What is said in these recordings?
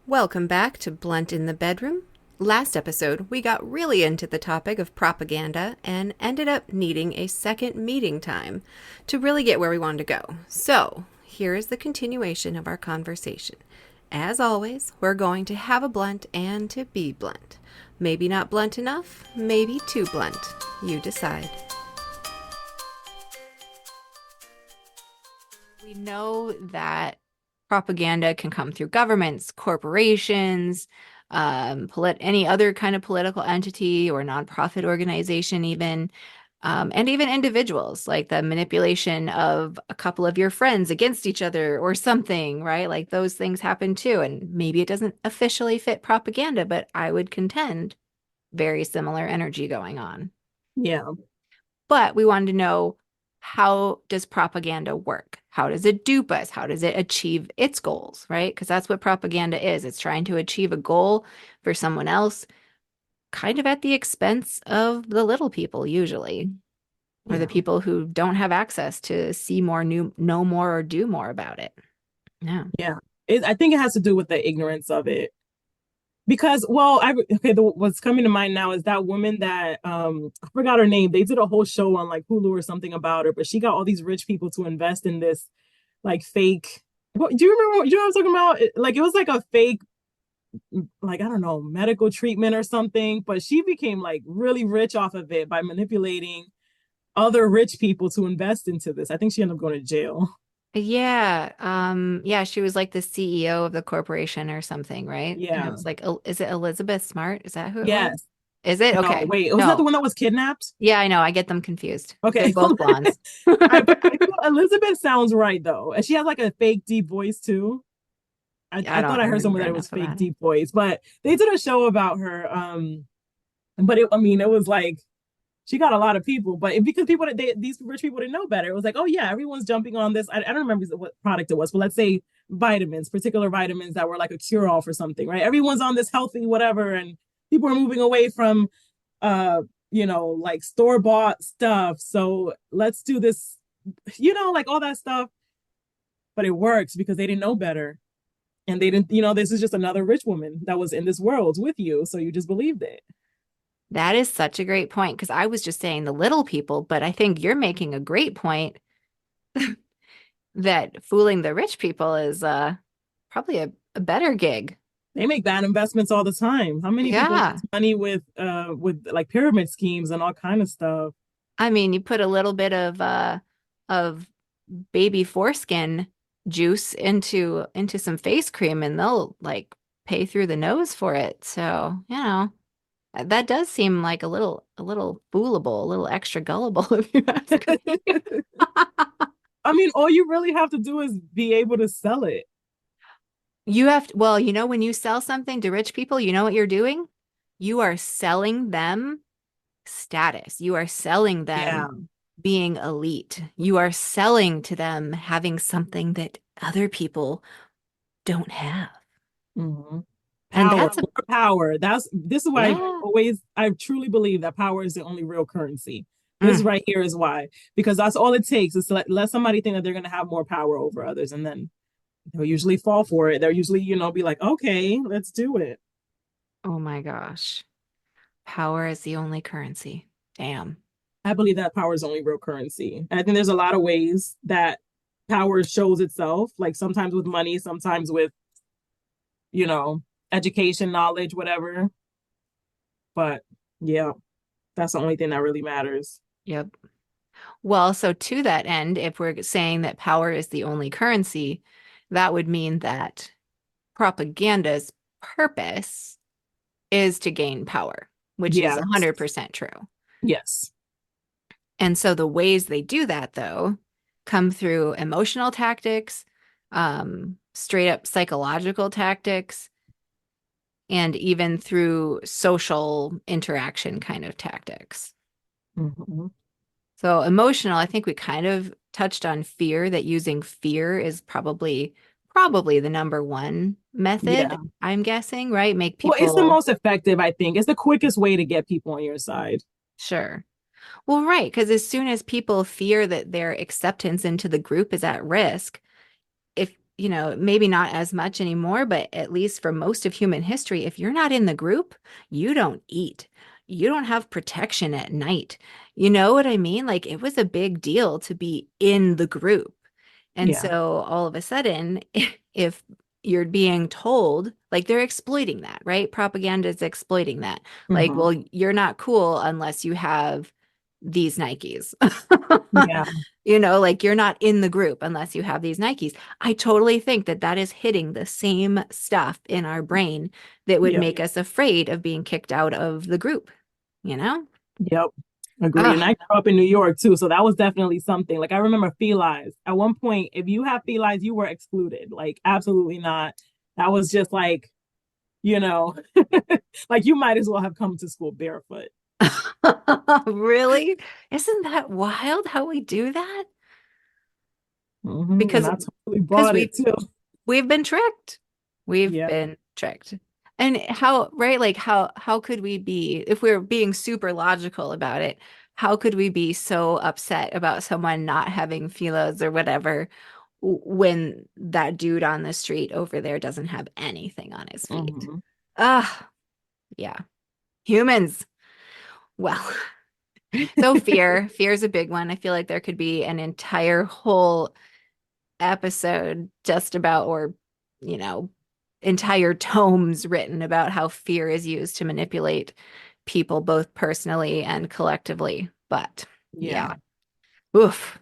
Welcome back to Blunt in the Bedroom. Last episode, we got really into the topic of propaganda and ended up needing a second meeting time to really get where we wanted to go. So, here is the continuation of our conversation. As always, we're going to have a blunt and to be blunt. Maybe not blunt enough, maybe too blunt. You decide. We know that propaganda can come through governments, corporations, any other kind of political entity or nonprofit organization, even, and even individuals, like the manipulation of a couple of your friends against each other or something, right? Like those things happen too. And maybe it doesn't officially fit propaganda, but I would contend very similar energy going on. Yeah. But we wanted to know, how does propaganda work? How does it dupe us? How does it achieve its goals, right? Because that's what propaganda is. It's trying to achieve a goal for someone else, kind of at the expense of the little people, usually, or the Yeah. people who don't have access to see more, know more, or do more about it. Yeah. Yeah. I think it has to do with the ignorance of it. Because, what's coming to mind now is that woman that I forgot her name. They did a whole show on like Hulu or something about her, but she got all these rich people to invest in this like fake. Do you remember what I was talking about? Like it was like a fake, like I don't know, medical treatment or something. But she became like really rich off of it by manipulating other rich people to invest into this. I think she ended up going to jail. Yeah. Yeah, she was like the CEO of the corporation or something, right? And it Yeah. was like, is it Elizabeth Smart? Is that who it was? Yes. Is it? No, Okay. wait. Was that the No. one that was kidnapped? Yeah, I know. I get them confused. They're Okay. both blondes. I feel Elizabeth sounds right though. And she has like a fake deep voice too. I I thought don't I heard somewhere remember that it was enough fake about it. deep voice, but they did a show about her. But I mean, it was like she got a lot of people, but because these rich people didn't know better. It was like, oh yeah, everyone's jumping on this. I don't remember what product it was, but let's say vitamins, particular vitamins that were like a cure all for something, right? Everyone's on this healthy whatever, and people are moving away from like store bought stuff. So let's do this, like all that stuff. But it works because they didn't know better. And they didn't, this is just another rich woman that was in this world with you. So you just believed it. That is such a great point because I was just saying the little people, but I think you're making a great point that fooling the rich people is probably a better gig. They make bad investments all the time. How many people Yeah. lose money with like pyramid schemes and all kind of stuff? I mean, you put a little bit of baby foreskin juice into some face cream and they'll like pay through the nose for it. So, that does seem like a little foolable, a little extra gullible if you ask me. I mean, all you really have to do is be able to sell it. You have to, well, when you sell something to rich people, you know what you're doing? You are selling them status. You are selling Yeah. them being elite. You are selling to them having something that other people don't have. Mm-hmm. And Power, that's a, more power. This is why yeah. I truly believe that power is the only real currency. This Mm, right here is why, because that's all it takes is to let somebody think that they're going to have more power over others, and then they'll usually fall for it. They'll usually, be like, okay, let's do it. oh my gosh. Power is the only currency. Damn. I believe that power is the only real currency. And I think there's a lot of ways that power shows itself, like sometimes with money, sometimes with, you know, education, knowledge, whatever. But yeah, that's the only thing that really matters. Yep. Well, so to that end, if we're saying that power is the only currency, that would mean that propaganda's purpose is to gain power, which is Yeah. 100% true. Yes. And so the ways they do that, though, come through emotional tactics, straight up psychological tactics, and even through social interaction kind of tactics. Mm-hmm. So emotional, I think we kind of touched on fear, that using fear is probably the number one method, Yeah. I'm guessing, right? Make Well, it's the people most effective, I think. It's the quickest way to get people on your side. sure. Well, right, because as soon as people fear that their acceptance into the group is at risk, if maybe not as much anymore, but at least for most of human history, if you're not in the group, you don't eat. You don't have protection at night. You know what I mean? Like it was a big deal to be in the group. And Yeah. so all of a sudden, if you're being told, like they're exploiting that, right? Propaganda is exploiting that. Like, Hmm. well, you're not cool unless you have these Nikes. Yeah. Like you're not in the group unless you have these Nikes. I totally think that that is hitting the same stuff in our brain that would Yep. make us afraid of being kicked out of the group, you know? Yep. Agreed. And Ugh. I grew up in New York too, so that was definitely something. Like I remember felines. At one point, if you have felines, you were excluded. Like absolutely not. That was just like, you know, like you might as well have come to school barefoot. Really? Isn't that wild how we do that? And Because I totally because bought it we too. we've been tricked. We've Yeah. been tricked. And how, right? Like how could we be, if we're being super logical about it, how could we be so upset about someone not having philos or whatever when that dude on the street over there doesn't have anything on his feet? Hmm. Ah, yeah. Humans. Well, so fear is a big one. I feel like there could be an entire whole episode just about, or, you know, entire tomes written about how fear is used to manipulate people both personally and collectively. But Yeah. yeah, oof.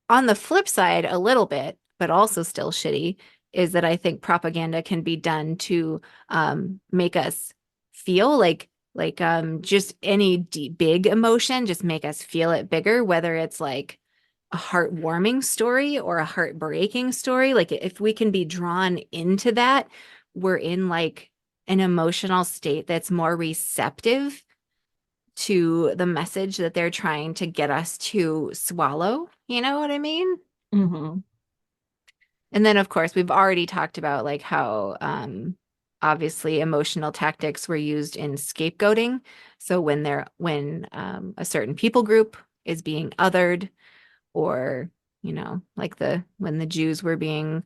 On the flip side, a little bit, but also still shitty, is that I think propaganda can be done to make us feel just any deep, big emotion, just make us feel it bigger, whether it's like a heartwarming story or a heartbreaking story. Like if we can be drawn into that, we're in like an emotional state that's more receptive to the message that they're trying to get us to swallow. You know what I mean? Hmm. And then, of course, we've already talked about like how obviously emotional tactics were used in scapegoating. So when a certain people group is being othered, or like the when the Jews were being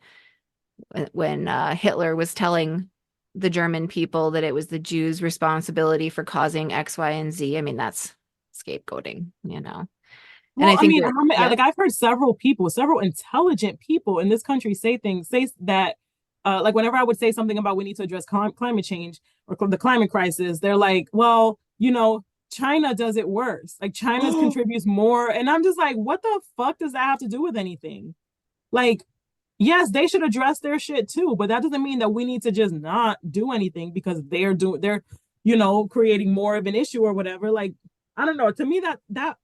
when Hitler was telling the German people that it was the Jews' responsibility for causing X, Y, and Z. I mean, that's scapegoating. And Well, I I think mean, that, yeah. like I've heard several people, several intelligent people in this country say that, like whenever I would say something about we need to address climate change or the climate crisis, they're like, well, China does it worse. Like China contributes more, and I'm just like, what the fuck does that have to do with anything? Like, yes, they should address their shit too, but that doesn't mean that we need to just not do anything because they're creating more of an issue or whatever. Like, I don't know. To me, that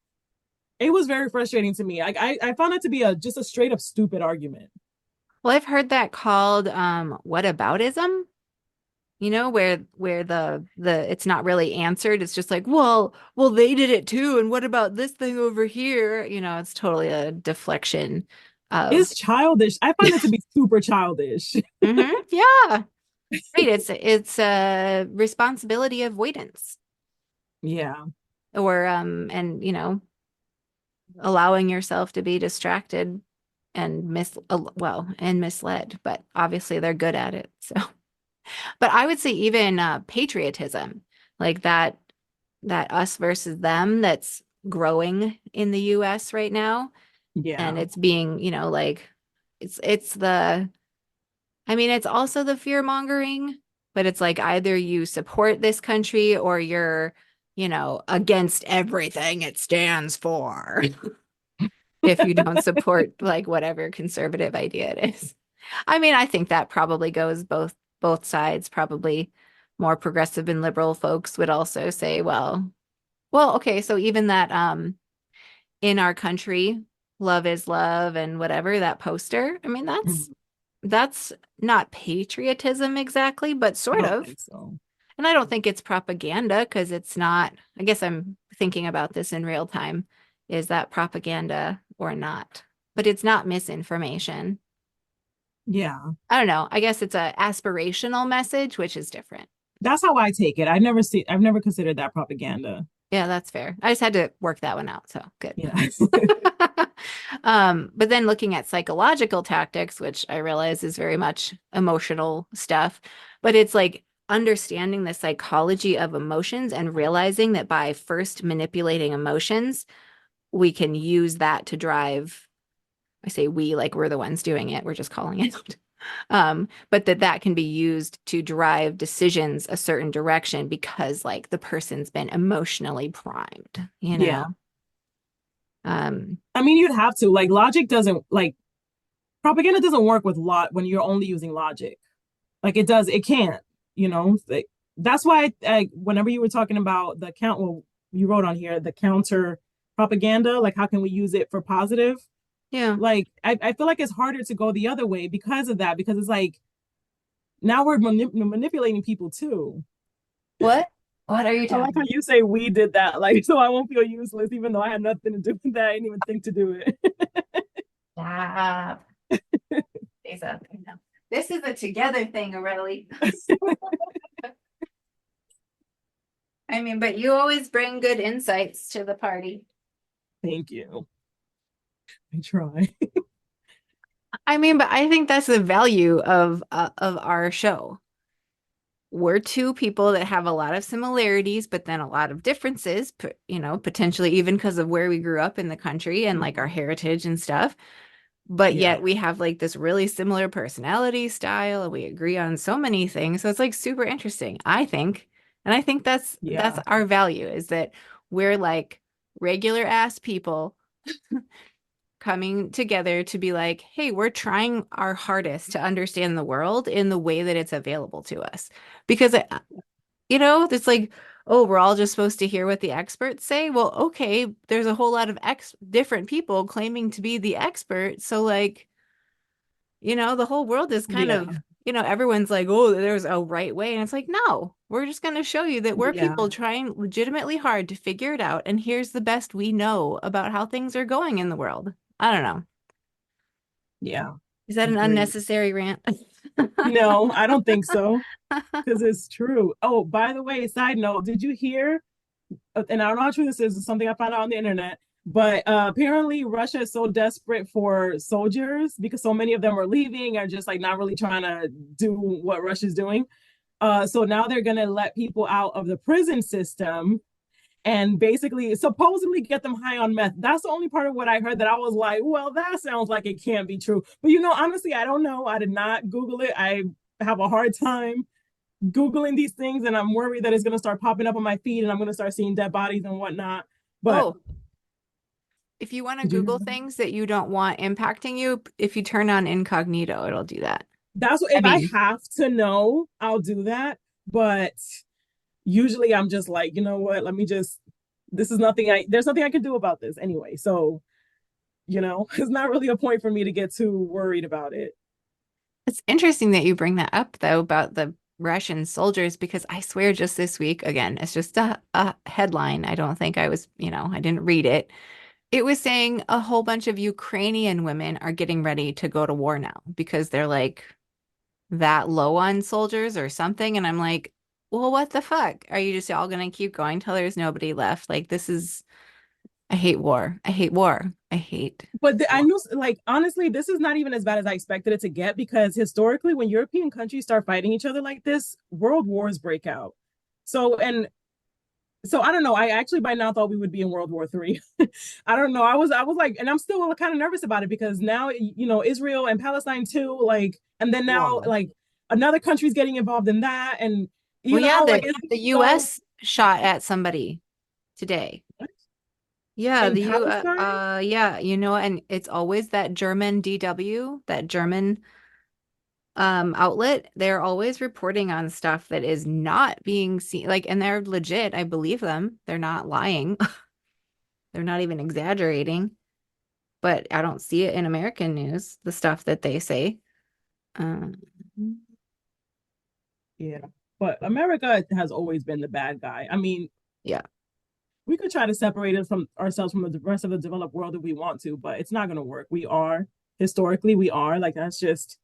it was very frustrating to me. I found it to be just a straight up stupid argument. Well, I've heard that called whataboutism, where the it's not really answered. It's just like, well, they did it too, and what about this thing over here? It's totally a deflection of It's childish. I find it to be super childish. yeah. Right. It's a responsibility avoidance, Yeah. or and allowing yourself to be distracted and and misled, but obviously they're good at it. So, but I would say even patriotism, like that us versus them that's growing in the US right now, and Yeah. it's being, like it's the I mean, it's also the fear mongering, but it's like either you support this country or you're, against everything it stands for if you don't support like whatever conservative idea it is. I mean, I think that probably goes both sides. Probably more progressive and liberal folks would also say, well, okay, so even that in our country, love is love and whatever, that poster, I mean, Mhm. that's not patriotism exactly, but I sort don't of. think so. And I don't think it's propaganda because it's not, I guess I'm thinking about this in real time. Is that propaganda or not? But it's not misinformation. Yeah. I don't know. I guess it's a aspirational message, which is different. That's how I take it. I've never considered that propaganda. Yeah, that's fair. I just had to work that one out, so good. Yeah. But then looking at psychological tactics, which I realize is very much emotional stuff, but it's like understanding the psychology of emotions and realizing that by first manipulating emotions, we can use that to drive. I say we like we're the ones doing it, we're just calling it out. But that can be used to drive decisions a certain direction because like the person's been emotionally primed, you Yeah. know? Um, I mean, you'd have to. Like, logic doesn't, like, propaganda doesn't work with lot when you're only using logic. Like, it does, it can't, you know? Like, that's why, whenever you were talking about the count, well, you wrote on here, the counter propaganda, like, how can we use it for positive? yeah. Like, I feel like it's harder to go the other way because of that, because it's like, now we're manipulating people too. What? What are you I like talking how about? you say we did that, like, so I won't feel useless, even though I had nothing to do with that. I didn't even think to do it. Stop. Face up. No. This is a together thing, Arely. I mean, but you always bring good insights to the party. Thank you. I try. I mean, but I think that's the value of our show. We're two people that have a lot of similarities, but then a lot of differences, you know, potentially even because of where we grew up in the country and like our Mhm. heritage and stuff. But Yeah. yet we have like this really similar personality style and we agree on so many things. So it's like super interesting, I think. And I think that's Yeah. our value is that we're like regular ass people coming together to be like, hey, we're trying our hardest to understand the world in the way that it's available to us. Because, you know, it's like, oh, we're all just supposed to hear what the experts say. Well, okay, there's a whole lot of ex different people claiming to be the expert. So, like, you know, the whole world is kind Yeah. of, you know, everyone's like, oh, there's a right way. And it's like, no, we're just going to show you that we're Yeah. people trying legitimately hard to figure it out. And here's the best we know about how things are going in the world. I don't know. Yeah. Is that an Agreed. unnecessary rant? No, I don't think so. Because it's true. Oh, by the way, side note, did you hear? And I don't know how true this is, it's something I found out on the internet. But apparently, Russia is so desperate for soldiers because so many of them are leaving and just like not really trying to do what Russia's doing. So now they're going to let people out of the prison system and basically supposedly get them high on meth. That's the only part of what I heard that I was like, well, that sounds like it can't be true. But you know, honestly, I don't know. I did not Google it. I have a hard time Googling these things and I'm worried that it's going to start popping up on my feed and I'm going to start seeing dead bodies and whatnot. But Oh, if you want to did you hear Google that? things that you don't want impacting you, if you turn on incognito, it'll do that. That's what, I if I mean, have to know, I'll do that. But usually I'm just like, you know what? Let me just, this is nothing there's nothing I can do about this anyway. So, you know, it's not really a point for me to get too worried about it. it's interesting that you bring that up, though, about the Russian soldiers, because I swear just this week, again, it's just a headline. I don't think I was, you know, I didn't read it. It was saying a whole bunch of Ukrainian women are getting ready to go to war now because they're like that low on soldiers or something. And I'm like, well, what the fuck? Are you just all gonna keep going till there's nobody left? Like, this is, I hate war. I hate war. I hate But I war. knew, like, honestly, this is not even as bad as I expected it to get because historically, when European countries start fighting each other like this, world wars break out. So, and so I don't know. I actually by now thought we would be in World War III. I don't know. I was like, and I'm still kind of nervous about it because now, you know, Israel and Palestine too, like, and then now Whoa. like another country's getting involved in that. And, Well, you yeah, know, like it's the so US shot at somebody today. Yeah, in Palestine. yeah, you know, and it's always that German DW, that German outlet. They're always reporting on stuff that is not being seen, like, and they're legit. I believe them. They're not lying. They're not even exaggerating, but I don't see it in American news, the stuff that they say. Um, Yeah. But America has always been the bad guy. I mean, yeah. we could try to separate it from ourselves from the rest of the developed world if we want to, but it's not going to work. We are historically, we are like that's just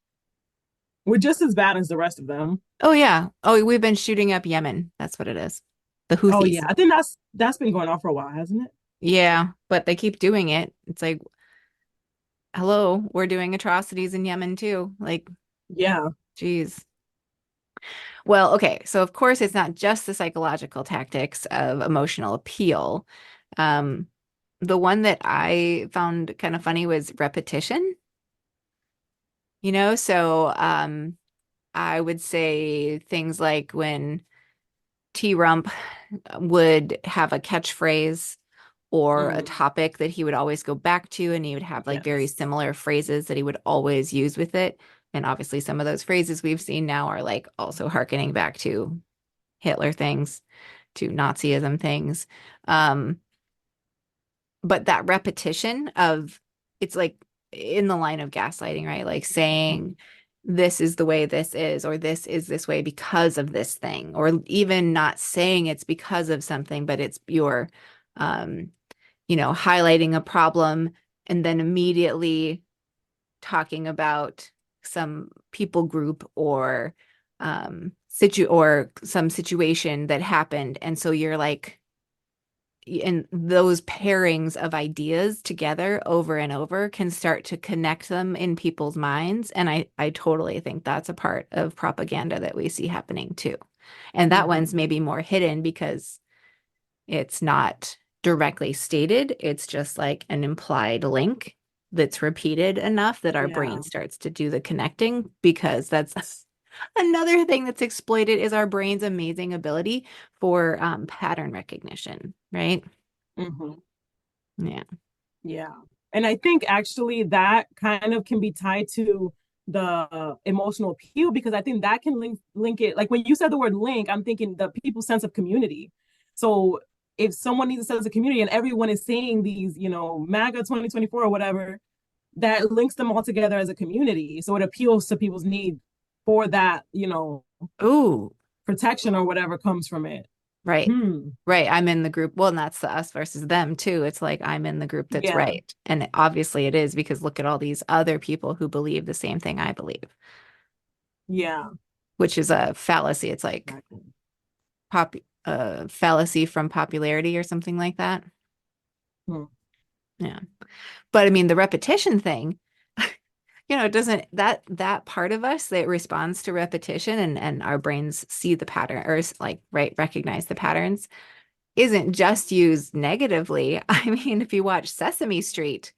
we're just as bad as the rest of them. Oh yeah. Oh, we've been shooting up Yemen. That's what it is. the Oh yeah, Houthis. I think that's been going on for a while, hasn't it? Yeah, but they keep doing it. It's like, hello, we're doing atrocities in Yemen too. Like, Yeah. geez. Well, okay, so of course it's not just the psychological tactics of emotional appeal. Um, the one that I found kind of funny was repetition, so I would say things like when T Rump would have a catchphrase or a Mm, topic that he would always go back to, and he would have like very yes. similar phrases that he would always use with it. And obviously, some of those phrases we've seen now are like also harkening back to Hitler things, to Nazism things. Um, but that repetition of it's like in the line of gaslighting, right? Like saying, this is the way this is, or this is this way because of this thing, or even not saying it's because of something, but it's your, um, highlighting a problem and then immediately talking about some people group or some situation that happened. And so you're like, and those pairings of ideas together over and over can start to connect them in people's minds. And I totally think that's a part of propaganda that we see happening too. And that one's Hmm. maybe more hidden because it's not directly stated. It's just like an implied link that's repeated enough that our brain Yeah. starts to do the connecting, because that's another thing that's exploited is our brain's amazing ability for pattern recognition, right? Hmm. Yeah. Yeah. And I think actually that kind of can be tied to the emotional appeal because I think that can link it. Like when you said the word link, I'm thinking the people's sense of community. So if someone needs a sense of community and everyone is saying these, MAGA 2024 or whatever, that links them all together as a community. So it appeals to people's need for that, Oh, protection or whatever comes from it. right. Hmm. Right. I'm in the group. Well, and that's the us versus them too. It's like I'm in the group that's Yeah. right. And obviously it is, because look at all these other people who believe the same thing I believe, Yeah. which is a fallacy. It's like Exactly. fallacy from popularity or something like that. Hmm. Yeah. But I mean, the repetition thing, it doesn't, that part of us that responds to repetition, and our brains see the pattern, or like, right, recognize the patterns, isn't just used negatively. I mean, if you watch Sesame Street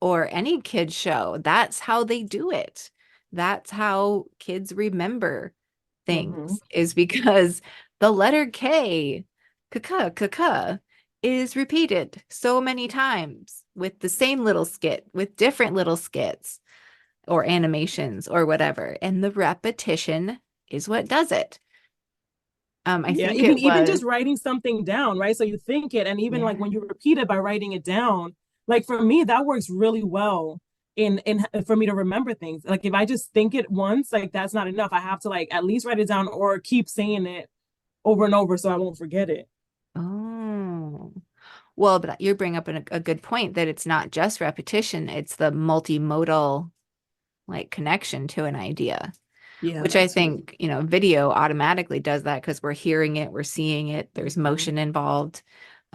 or any kid show, that's how they do it. That's how kids remember Hmm. things, is because the letter K, kaka, is repeated so many times with the same little skit, with different little skits or animations or whatever. And the repetition is what does it. I Yeah, think even it even was, just writing something down, right? So you think it, and even like yeah. when you repeat it by writing it down, like for me, that works really well in for me to remember things. Like if I just think it once, like that's not enough. I have to like at least write it down or keep saying it over and over so I won't forget it. Oh. Well, but you bring up a good point that it's not just repetition, it's the multimodal like connection to an idea, Yeah, which I that too. think, video automatically does that because we're hearing it, we're seeing it, there's Hmm. motion involved.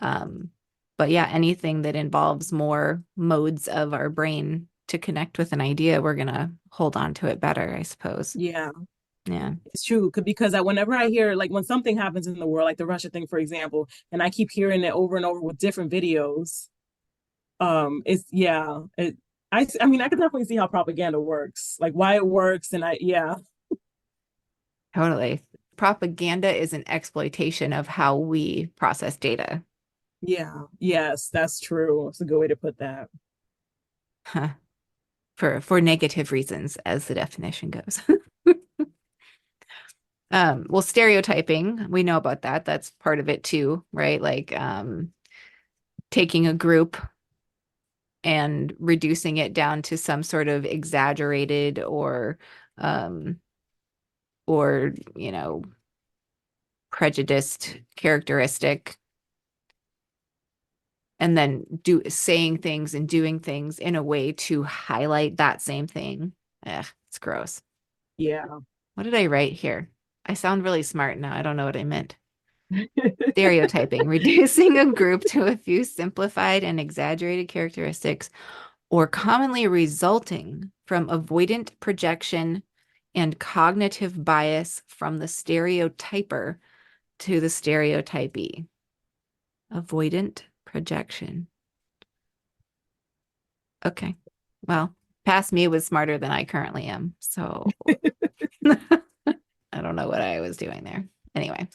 Um, but yeah, anything that involves more modes of our brain to connect with an idea, we're gonna hold on to it better, I suppose. Yeah, Yeah. it's true. Because whenever I hear like when something happens in the world, like the Russia thing, for example, and I keep hearing it over and over with different videos, it's yeah I mean I could definitely see how propaganda works, like why it works, and I yeah. Totally. Propaganda is an exploitation of how we process data. Yeah, yes, that's true. It's a good way to put that. Huh. For negative reasons, as the definition goes. Well, stereotyping, we know about that. That's part of it too, right? Like taking a group and reducing it down to some sort of exaggerated um or prejudiced characteristic, and then do saying things and doing things in a way to highlight that same thing. Ugh, it's gross. Yeah. What did I write here? I sound really smart now. I don't know what I meant. Stereotyping, reducing a group to a few simplified and exaggerated characteristics, or commonly resulting from avoidant projection and cognitive bias from the stereotyper to the stereotypee. Avoidant projection. Okay. Well, past me was smarter than I currently am. So I don't know what I was doing there. Anyway,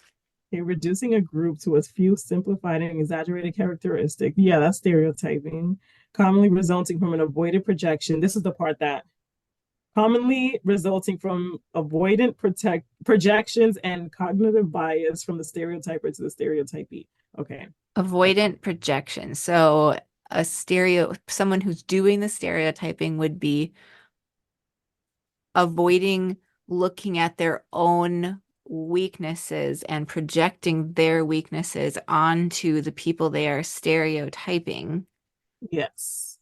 Okay, reducing a group to a few simplified and exaggerated characteristics. Yeah, that's stereotyping. Commonly resulting from an avoided projection. This is the part that commonly resulting from avoidant projections and cognitive bias from the stereotyper to the stereotypee. Okay. avoidant projection. So someone who's doing the stereotyping would be avoiding looking at their own weaknesses and projecting their weaknesses onto the people they are stereotyping. Yes.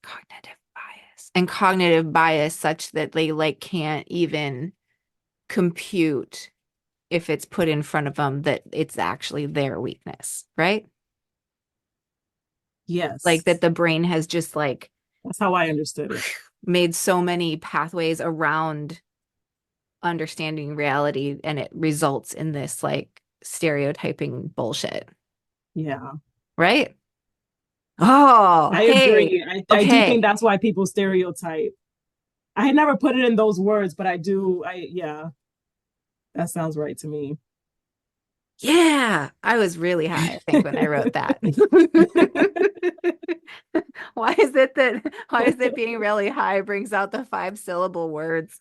Cognitive bias. And cognitive bias such that they like can't even compute if it's put in front of them that it's actually their weakness, right? Like that Yes. the brain has just like That's how I understood it. made so many pathways around understanding reality and it results in this like stereotyping bullshit, Yeah. right? Oh, I hey, agree. I do think okay. that's why people stereotype. I had never put it in those words, but I do. Yeah, that sounds right to me. Yeah, I was really high, I think, when I wrote that. Why is it being really high brings out the 5 syllable words?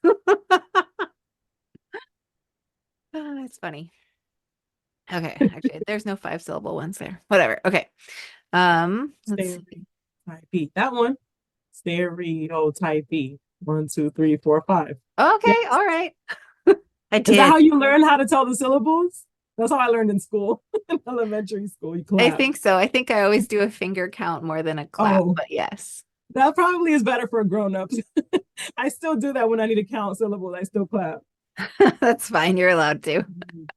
It's funny. Okay, actually, there's no 5 syllable ones there. Whatever. Okay. Let's see. Stereotype. That one. Stereotype. 1, 2, 3, 4, 5. Okay, Yes. all right. I Is that did. how you learn how to tell the syllables? That's how I learned in school, in elementary school. You I clap. think so. I think I always do a finger count more than a clap, Oh, but yes. that probably is better for grown-ups. I still do that when I need to count syllables. I still clap. That's fine. You're allowed to.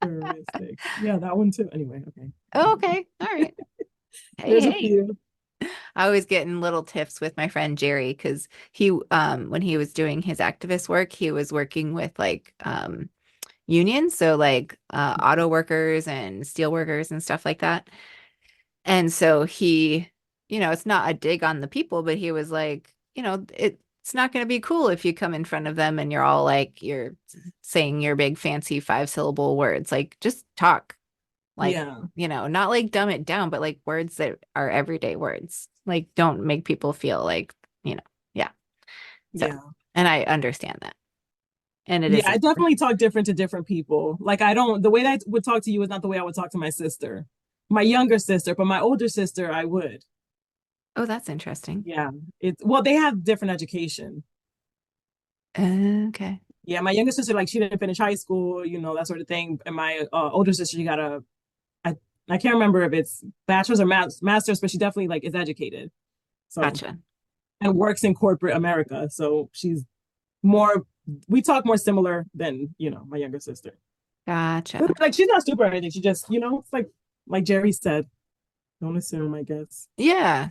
Heuristic. Yeah, that one too. Anyway, okay. Oh, okay. All right. Hey, There's a hey. few. I was getting little tips with my friend Jerry because he when he was doing his activist work, he was working with like unions, so like auto workers and steel workers and stuff like that. And so it's not a dig on the people, but he was like, it's not going to be cool if you come in front of them and you're all like, you're saying your big fancy 5 syllable words. Like, just talk. Like, Yeah, not like dumb it down, but like words that are everyday words. Like, don't make people feel like, yeah. So, yeah. and I understand that. And it Yeah, is, I definitely talk different to different people. Like I don't the way that I would talk to you is not the way I would talk to my sister. My younger sister, but my older sister I would. oh, that's interesting. Yeah. It's well, they have different education. Okay. Yeah, my younger sister, like she didn't finish high school, that sort of thing. And my older sister, she got I I can't remember if it's bachelor's or master's, but she definitely like is educated. So Gotcha. and works in corporate America. So she's more we talk more similar than, my younger sister. Gotcha. But, like she's not stupid or anything. She just, it's like Jerry said, don't assume, I guess. Yeah.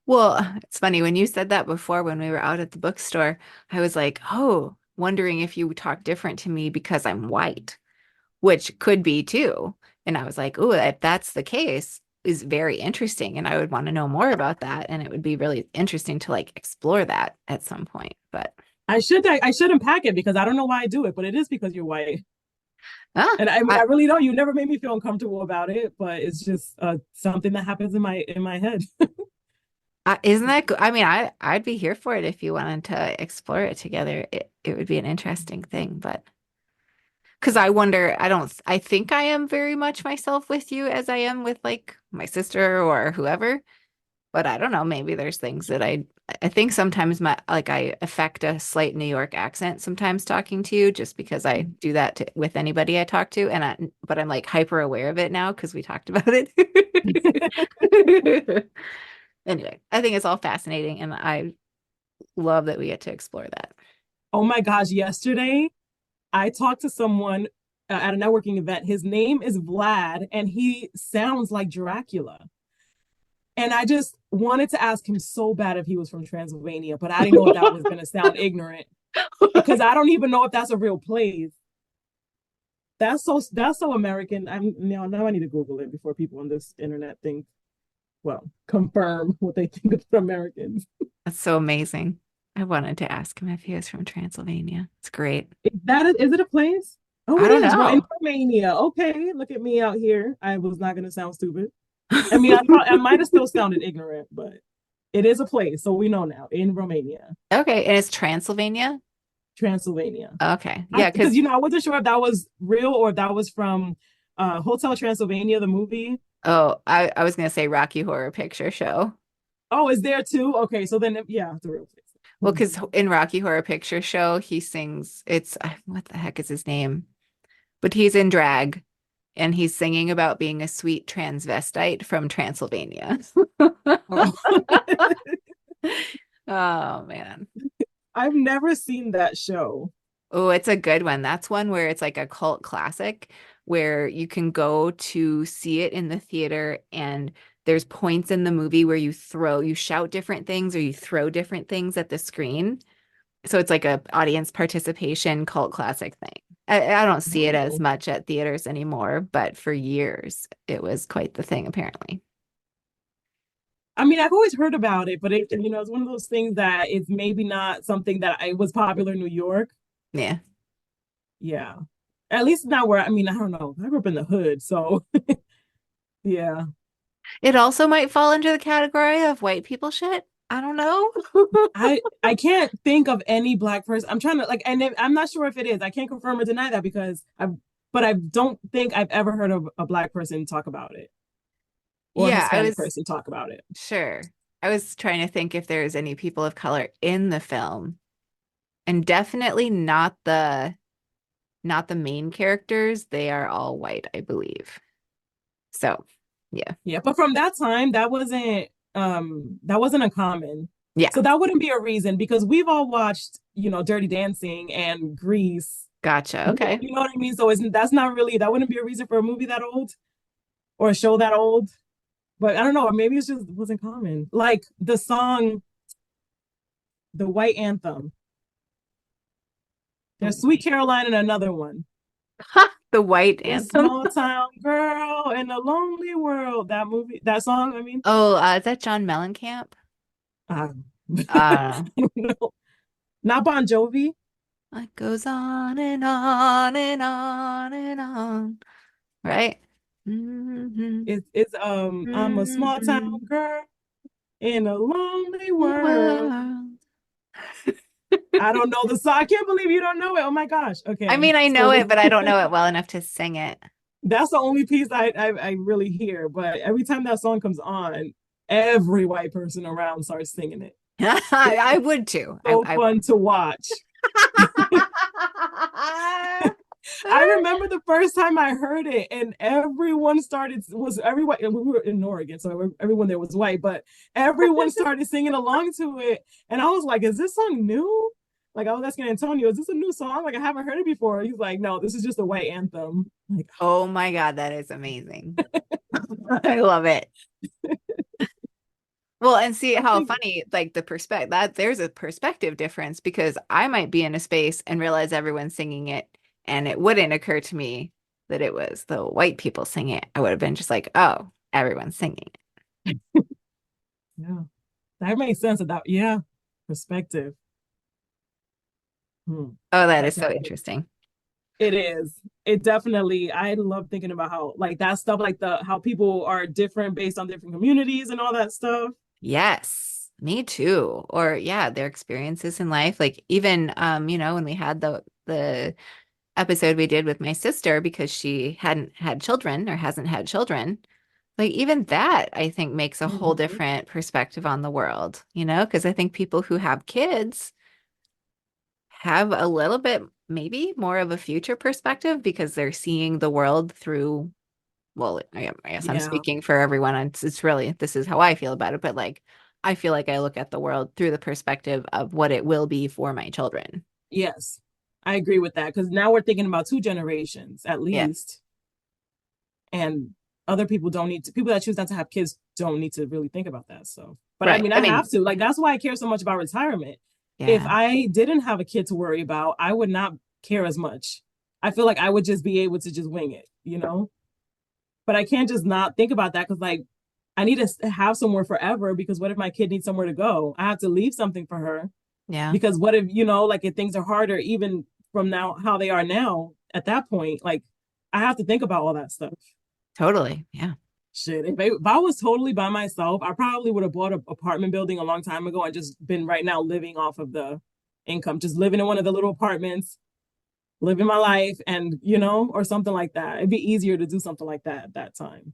Well, it's funny when you said that before when we were out at the bookstore, I was like, oh, wondering if you talk different to me because I'm white, which could be too. And I was like, oh, if that's the case, is very interesting. And I would want to know more about that. And it would be really interesting to like explore that at some point. But I should unpack it because I don't know why I do it, but it is because you're white. ah, And I mean I, I really don't. You never made me feel uncomfortable about it, but it's just something that happens in my head. isn't that good? I mean, I'd be here for it if you wanted to explore it together. It would be an interesting thing, but because I wonder, I think I am very much myself with you as I am with like my sister or whoever, but I don't know, maybe there's things that I think sometimes I affect a slight New York accent sometimes talking to you just because I do that with anybody I talk to but I'm like hyper aware of it now because we talked about it. Anyway, I think it's all fascinating and I love that we get to explore that. Oh my gosh, yesterday I talked to someone. at a networking event. His name is Vlad, and he sounds like Dracula. And I just wanted to ask him so bad if he was from Transylvania, but I didn't know if that was going to sound ignorant because I don't even know if that's a real place. That's so American. I'm now I need to Google it before people on this internet think, well, confirm what they think of Americans. That's so amazing. I wanted to ask him if he was from Transylvania. It's great. Is it a place? Oh, I it don't is in know. Romania. Okay, look at me out here. I was not going to sound stupid. I mean, I might have still sounded ignorant, but it is a place, so we know now in Romania, Okay, and it's Transylvania? Transylvania. Okay. I Yeah, because because I wasn't sure if that was real or if that was from Hotel Transylvania, the movie. oh, I was gonna say Rocky Horror Picture Show. Oh, is there too? Okay, so then yeah, it's a real place. Well, Hmm. because in Rocky Horror Picture Show, he sings, it's what the heck is his name? But he's in drag and he's singing about being a sweet transvestite from Transylvania. Oh. Oh man. I've never seen that show. Oh, it's a good one. That's one where it's like a cult classic where you can go to see it in the theater and there's points in the movie where you shout different things or you throw different things at the screen. So it's like a audience participation cult classic thing. I don't see it as Oh. much at theaters anymore, but for years it was quite the thing, apparently. I mean, I've always heard about it, but it's one of those things that it's maybe not something that I was popular in New York. Yeah. Yeah. At least not where, I mean, I don't know. I grew up in the hood, so yeah. It also might fall into the category of white people shit. I don't know. I can't think of any black person. I'm trying to like, and I'm not sure if it is. I can't confirm or deny that because but I don't think I've ever heard of a black person talk about it or a Yeah, I Hispanic was person talk about it. sure. I was trying to think if there's any people of color in the film, and definitely not the main characters. They are all white, I believe. So, yeah. Yeah, but from that time, that wasn't uncommon. Yeah, So that wouldn't be a reason because we've all watched, Dirty Dancing and Grease. gotcha. Okay. You know what I mean? So isn't that's not really that wouldn't be a reason for a movie that old or a show that old. But I don't know, maybe it's just wasn't common. Like the song, the White Anthem. The There's Sweet white, Caroline and another one. the white This anthem. small town girl in a lonely world. That movie, that song, I mean. Oh, is that John Mellencamp? Uh, Uh, I don't know. Not Bon Jovi. it goes on and on and on and on, right? Hmm. It's I'm a small town Hmm. girl in a lonely world. World. I don't know the song. I can't believe you don't know it. Oh my gosh. I Okay. mean, I know So it, but I don't know it well enough to sing it. that's the only piece I really hear. But every time that song comes on, every white person around starts singing it. I would too. So I would. fun to watch. I remember the first time I heard it, and everyone started was everyone. We were in Oregon, so everyone there was white, but everyone started singing along to it, and I was like, "Is this song new?" Like I was asking Antonio, "Is this a new song? Like I haven't heard it before." He's like, "No, this is just a white anthem." Like, Oh my God, that is amazing. I love it. Well, and see I how think, funny, like the perspective that there's a perspective difference because I might be in a space and realize everyone's singing it, and it wouldn't occur to me that it was the white people singing it. I would have been just like, oh, everyone's singing it. yeah, that makes sense. Yeah, perspective. Hmm. Oh, that That is so definitely interesting. it is. It definitely. I love thinking about how like that stuff, like the how people are different based on different communities and all that stuff. Yes, me too. Or yeah, their experiences in life. Like even when we had the episode we did with my sister because she hadn't had children or hasn't had children. Like even that I think makes a whole Mhm. different perspective on the world, because I think people who have kids have a little bit maybe more of a future perspective because they're seeing the world through, well, I guess I'm Yeah. speaking for everyone. It's really, this is how I feel about it, but like I feel like I look at the world through the perspective of what it will be for my children. Yes. I agree with that because now we're thinking about two generations at Yeah. least, and other people don't need to. People that choose not to have kids don't need to really think about that. So, but I Right. mean, I I mean, have to. Like that's why I care so much about retirement. If yeah. I didn't have a kid to worry about, I would not care as much. I feel like I would just be able to just wing it, you know. But I can't just not think about that because like I need to have somewhere forever because what if my kid needs somewhere to go? I have to leave something for her Yeah. because what if, like if things are harder even from now how they are now at that point, like I have to think about all that stuff. Totally. Yeah. Shit, if I was totally by myself, I probably would have bought an apartment building a long time ago and just been right now living off of the income, just living in one of the little apartments, living my life and, or something like that. It'd be easier to do something like that at that time.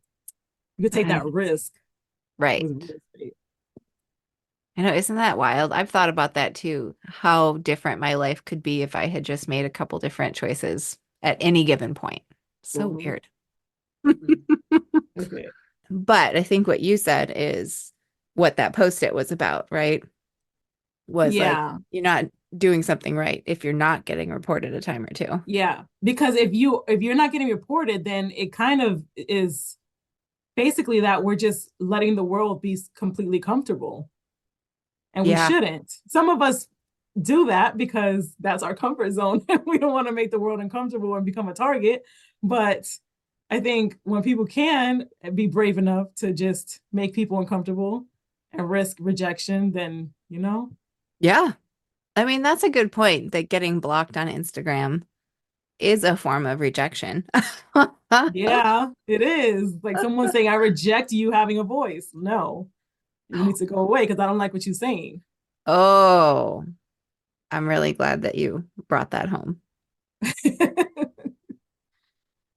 You could take that I- risk with Right. real estate. I know, isn't that wild? I've thought about that too, how different my life could be if I had just made a couple different choices at any given point. So Mm-hmm. weird. Mm-hmm. Okay. But I think what you said is what that post-it was about, right? Was like Yeah. you're not doing something right if you're not getting reported a time or two. Yeah. Because if you're not getting reported, then it kind of is basically that we're just letting the world be completely comfortable. And we Yeah. shouldn't. Some of us do that because that's our comfort zone. We don't want to make the world uncomfortable and become a target. But I think when people can be brave enough to just make people uncomfortable and risk rejection, then, Yeah. I mean, that's a good point that getting blocked on Instagram is a form of rejection. yeah, it is. Like someone saying, I reject you having a voice. No, you need to go away because I don't like what you're saying. Oh, I'm really glad that you brought that home.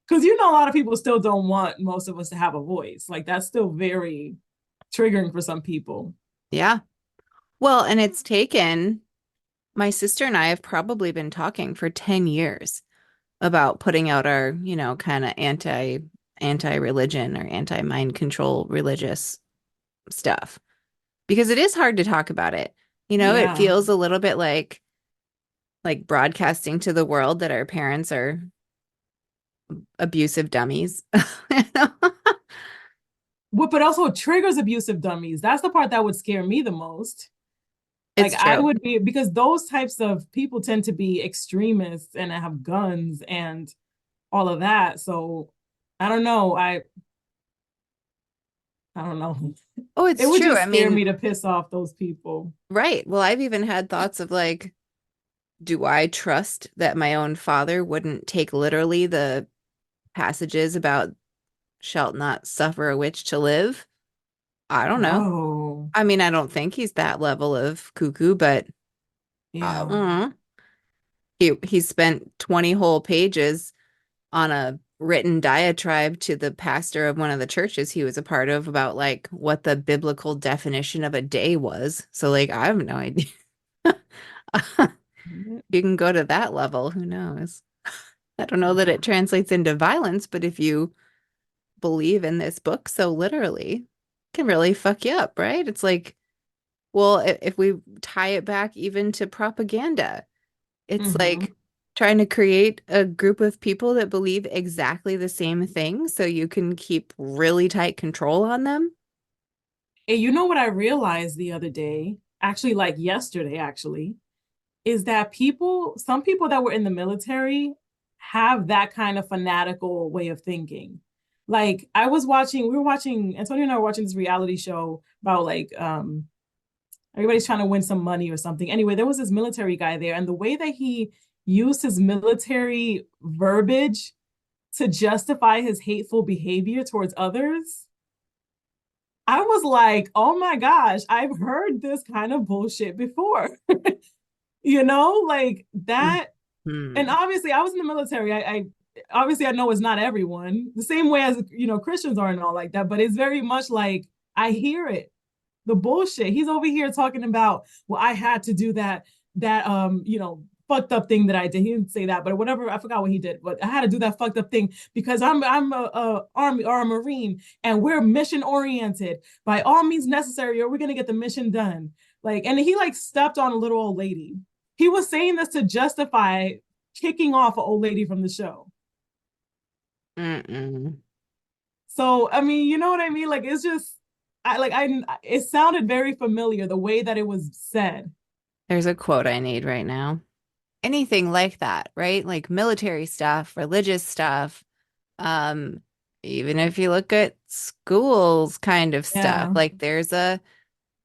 Because a lot of people still don't want most of us to have a voice. Like that's still very triggering for some people. Yeah. Well, and it's taken my sister and I have probably been talking for 10 years about putting out our, kind of anti-religion or anti-mind control religious stuff because it is hard to talk about it. It Yeah. feels a little bit like broadcasting to the world that our parents are abusive dummies. You know? But also triggers abusive dummies. That's the part that would scare me the most. Like It's I true. would be because those types of people tend to be extremists and have guns and all of that. So I don't know. I don't know. Oh, It it's would true. just I scare mean, me to piss off those people. right. Well, I've even had thoughts of like, do I trust that my own father wouldn't take literally the passages about shalt not suffer a witch to live? I don't know. Oh, I mean, I don't think he's that level of cuckoo, but yeah. he spent 20 whole pages on a written diatribe to the pastor of one of the churches he was a part of about like what the biblical definition of a day was. So like I have no idea. You can go to that level, who knows? I don't know that Yeah. it translates into violence, but if you believe in this book so literally, it can really fuck you up, right? It's like, well, if we tie it back even to propaganda, it's Mm-hmm. like trying to create a group of people that believe exactly the same thing so you can keep really tight control on them. And you know what I realized the other day, actually, like yesterday, actually, is that some people that were in the military have that kind of fanatical way of thinking. Like we were watching, Antonio and I were watching this reality show about like everybody's trying to win some money or something. Anyway, there was this military guy there, and the way that he used his military verbiage to justify his hateful behavior towards others, I was like, oh my gosh, I've heard this kind of bullshit before. Like that. And Hmm. obviously I was in the military. I obviously I know it's not everyone the same way as Christians are and all like that, but it's very much like I hear it, the bullshit. He's over here talking about, well, I had to do that fucked up thing that I did. He didn't say that, but whatever, I forgot what he did, but I had to do that fucked up thing because I'm a army or a marine and we're mission oriented by all means necessary or we're gonna get the mission done. Like, and he like stepped on a little old lady. He was saying this to justify kicking off an old lady from the show. Mm-mm. So I mean, you know what I mean? Like it's just I it sounded very familiar the way that it was said. There's a quote I need right now. Anything like that, right? Like military stuff, religious stuff. Um, Even if you look at schools kind of stuff, Yeah. like there's a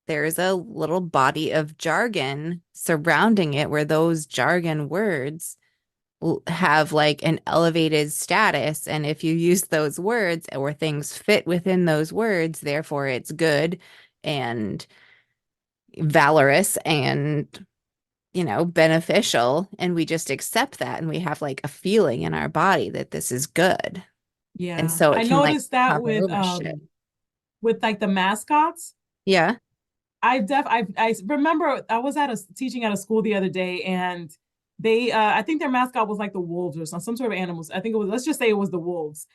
little body of jargon surrounding it where those jargon words have like an elevated status. And if you use those words or things fit within those words, therefore it's good and valorous and, beneficial. And we just accept that. And we have like a feeling in our body that this is good. And Yeah. so it I can like noticed that cover over shit. with like the mascots. Yeah. I remember I was teaching at a school the other day, and they I think their mascot was like the wolves or some sort of animals. I think it was, let's just say it was the wolves.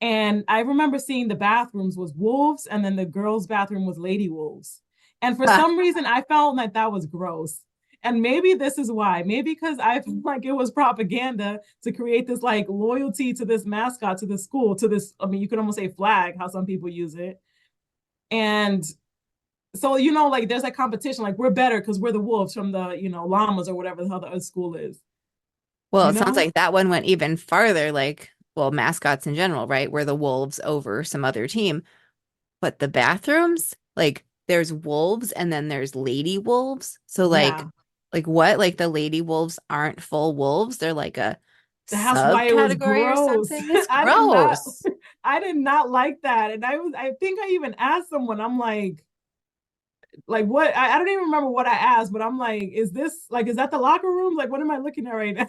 And I remember seeing the bathrooms was wolves, and then the girls' bathroom was lady wolves. And for Ah, some reason, I felt like that was gross. And maybe this is why. Maybe because I felt like it was propaganda to create this like loyalty to this mascot, to this school, to this. I mean, you could almost say flag, how some people use it. And so like there's like competition, like we're better because we're the wolves from the llamas or whatever the hell the other school is well, you it sounds know like that one went even farther, like, well, mascots in general, right? We're the wolves over some other team. But the bathrooms, like there's wolves and then there's lady wolves. So yeah, like what? Like the lady wolves aren't full wolves. They're like a that's why it was subcategory or gross. something. It's I did not gross. I did not like that. And I think I even asked someone, I'm like what, I don't even remember what I asked, but I'm like, is this like, is that the locker room, like what am I looking at right now?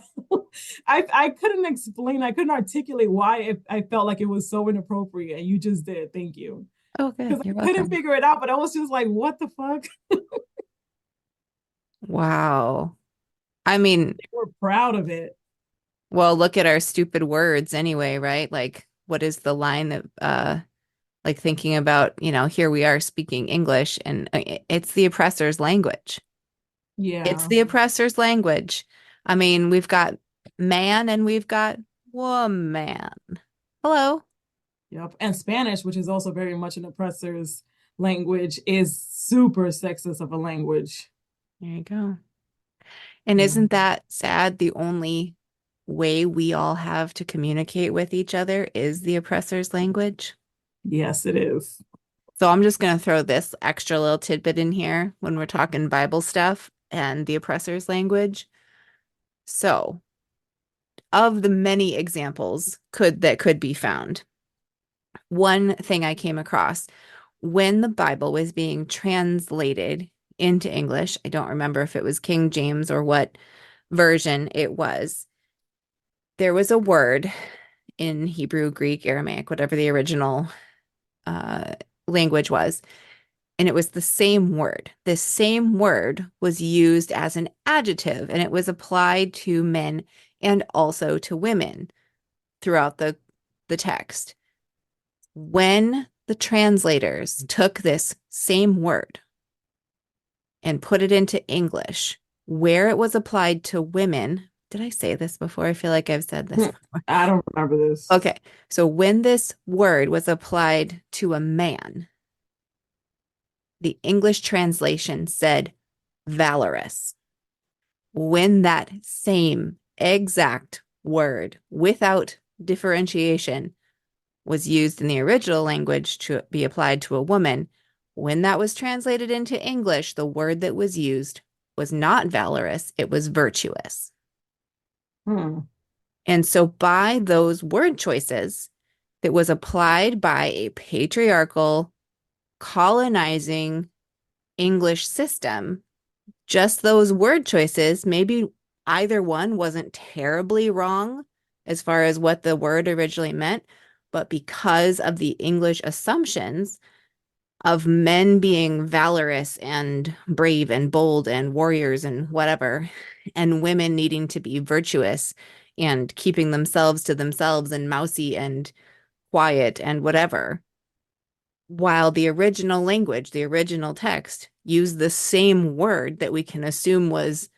I couldn't explain, I couldn't articulate why I felt like it was so inappropriate, and you just did. Thank you. Oh, good. Because You're I couldn't welcome. figure it out, but I was just like, what the fuck? Wow. I mean, We're proud of it. well, look at our stupid words anyway, right? Like, what is the line that, like thinking about, here we are speaking English and it's the oppressor's language. It's Yeah. the oppressor's language. I mean, we've got man and we've got woman. Hello. Yep. And Spanish, which is also very much an oppressor's language, is super sexist of a language. There you go. And Yeah. isn't that sad? The only way we all have to communicate with each other is the oppressor's language. Yes, it is. So I'm just going to throw this extra little tidbit in here when we're talking Bible stuff and the oppressor's language. So, of the many examples that could be found, one thing I came across when the Bible was being translated into English, I don't remember if it was King James or what version it was. There was a word in Hebrew, Greek, Aramaic, whatever the original uh, language was, and it was the same word. This same word was used as an adjective, and it was applied to men and also to women throughout the text. When the translators took this same word and put it into English, where it was applied to women, did I say this before? I feel like I've said this before. I don't remember this. Okay, so when this word was applied to a man, the English translation said valorous. When that same exact word, without differentiation, was used in the original language to be applied to a woman, when that was translated into English, the word that was used was not valorous, it was virtuous. Hmm. And so, by those word choices that was applied by a patriarchal, colonizing English system, just those word choices, maybe either one wasn't terribly wrong as far as what the word originally meant, but because of the English assumptions of men being valorous and brave and bold and warriors and whatever, and women needing to be virtuous and keeping themselves to themselves and mousy and quiet and whatever, while the original language, the original text, used the same word that we can assume was,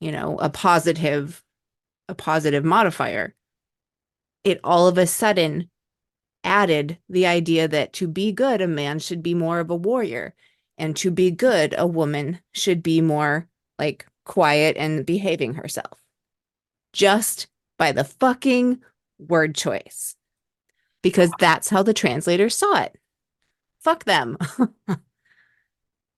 a positive a positive modifier. It all of a sudden added the idea that to be good, a man should be more of a warrior, and to be good, a woman should be more like quiet and behaving herself, just by the fucking word choice, because that's how the translators saw it. Fuck them.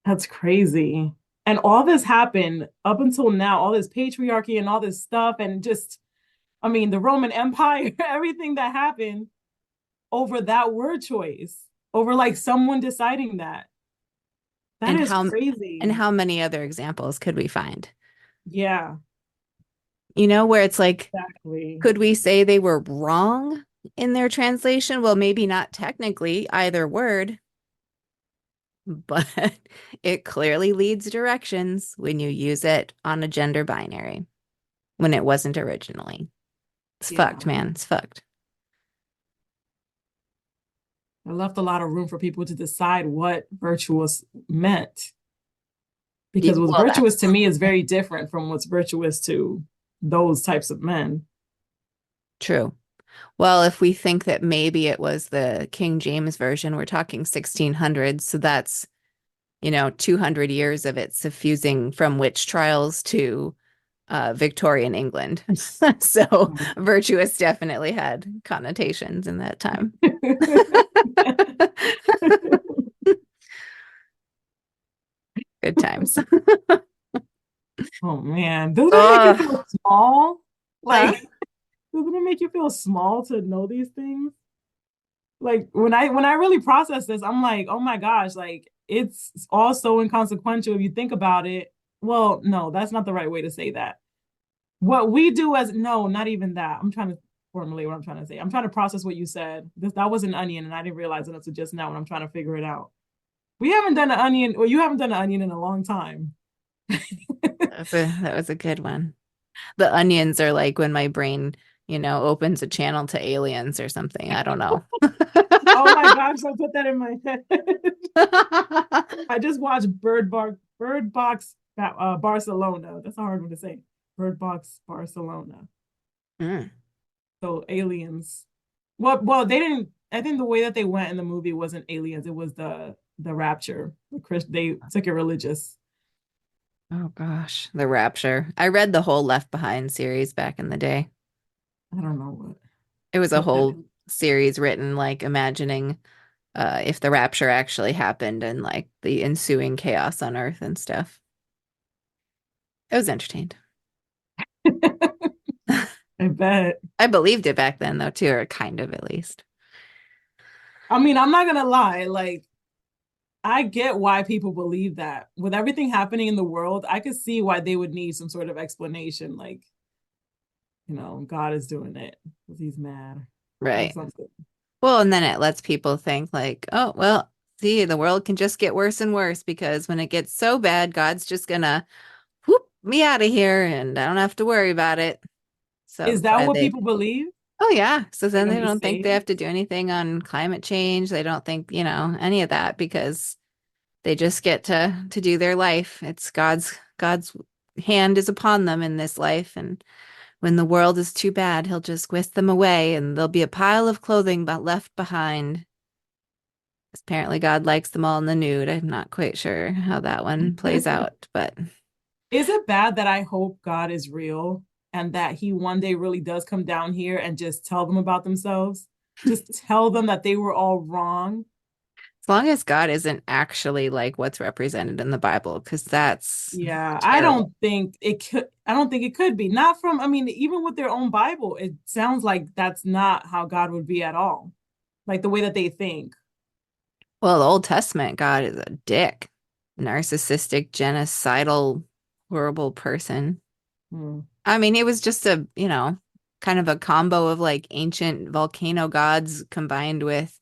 That's crazy. And all this happened up until now, all this patriarchy and all this stuff, and just, I mean, the Roman Empire, everything that happened over that word choice, over like someone deciding that. That And is how and crazy. how many other examples could we find? Yeah, Where it's like, exactly. could we say they were wrong in their translation? Well, maybe not technically either word, but it clearly leads directions when you use it on a gender binary when it wasn't originally. It's Yeah. fucked, man. It's fucked. I left a lot of room for people to decide what virtuous meant. Yeah, Because what's well, virtuous to that's me is very different from what's virtuous to those types of men. true. Well, if we think that maybe it was the King James version, we're talking 1600s, so that's 200 years of it suffusing from witch trials to Victorian England. So virtuous definitely had connotations in that time. Good times. Oh man, doesn't that make you Oh, feel small? huh? Like, doesn't it make you feel small to know these things? Like when I really process this, I'm like, oh my gosh, like it's all so inconsequential if you think about it. Well, no, that's not the right way to say that. What we do as no, not even that. I'm trying to formulate what I'm trying to say. I'm trying to process what you said. That was an onion, and I didn't realize it until just now when I'm trying to figure it out. We haven't done an onion, or you haven't done an onion in a long time. That was a good one. The onions are like when my brain, opens a channel to aliens or something. I don't know. Oh my gosh, I put that in my head. I just watched Bird Box Barcelona. That's a hard one to say. Bird Box Barcelona. Mm. So aliens. Well, they didn't. I think the way that they went in the movie wasn't aliens. It was the rapture. They took it religious. Oh gosh, The Rapture. I read the whole Left Behind series back in the day. I don't know It was a what that whole is. series written like imagining if the rapture actually happened and like the ensuing chaos on Earth and stuff. I was entertained. I bet. I believed it back then though too, or kind of at least. I mean, I'm not gonna lie. Like, I get why people believe that. With everything happening in the world, I could see why they would need some sort of explanation. Like, God is doing it because he's mad or Right. something. Well, and then it lets people think like, oh, well, see, the world can just get worse and worse because when it gets so bad, God's just gonna whoop me out of here and I don't have to worry about it. So Is that's that why what they, people believe? oh yeah. So They're then gonna they be don't think they saved? have to do anything on climate change. They don't think, any of that because they just get to do their life. It's God's hand is upon them in this life, and when the world is too bad, he'll just whisk them away, and there'll be a pile of clothing but left behind. Apparently, God likes them all in the nude. I'm not quite sure how that one plays out, but Is it bad that I hope God is real and that he one day really does come down here and just tell them about themselves? Just tell them that they were all wrong. as long as God isn't actually like what's represented in the Bible, because that's Yeah, terrible. I don't think it could be. Not from, I mean, even with their own Bible, it sounds like that's not how God would be at all. Like the way that they think. Well, the Old Testament God is a dick, narcissistic, genocidal, horrible person. Hmm. I mean, it was just kind of a combo of like ancient volcano gods combined with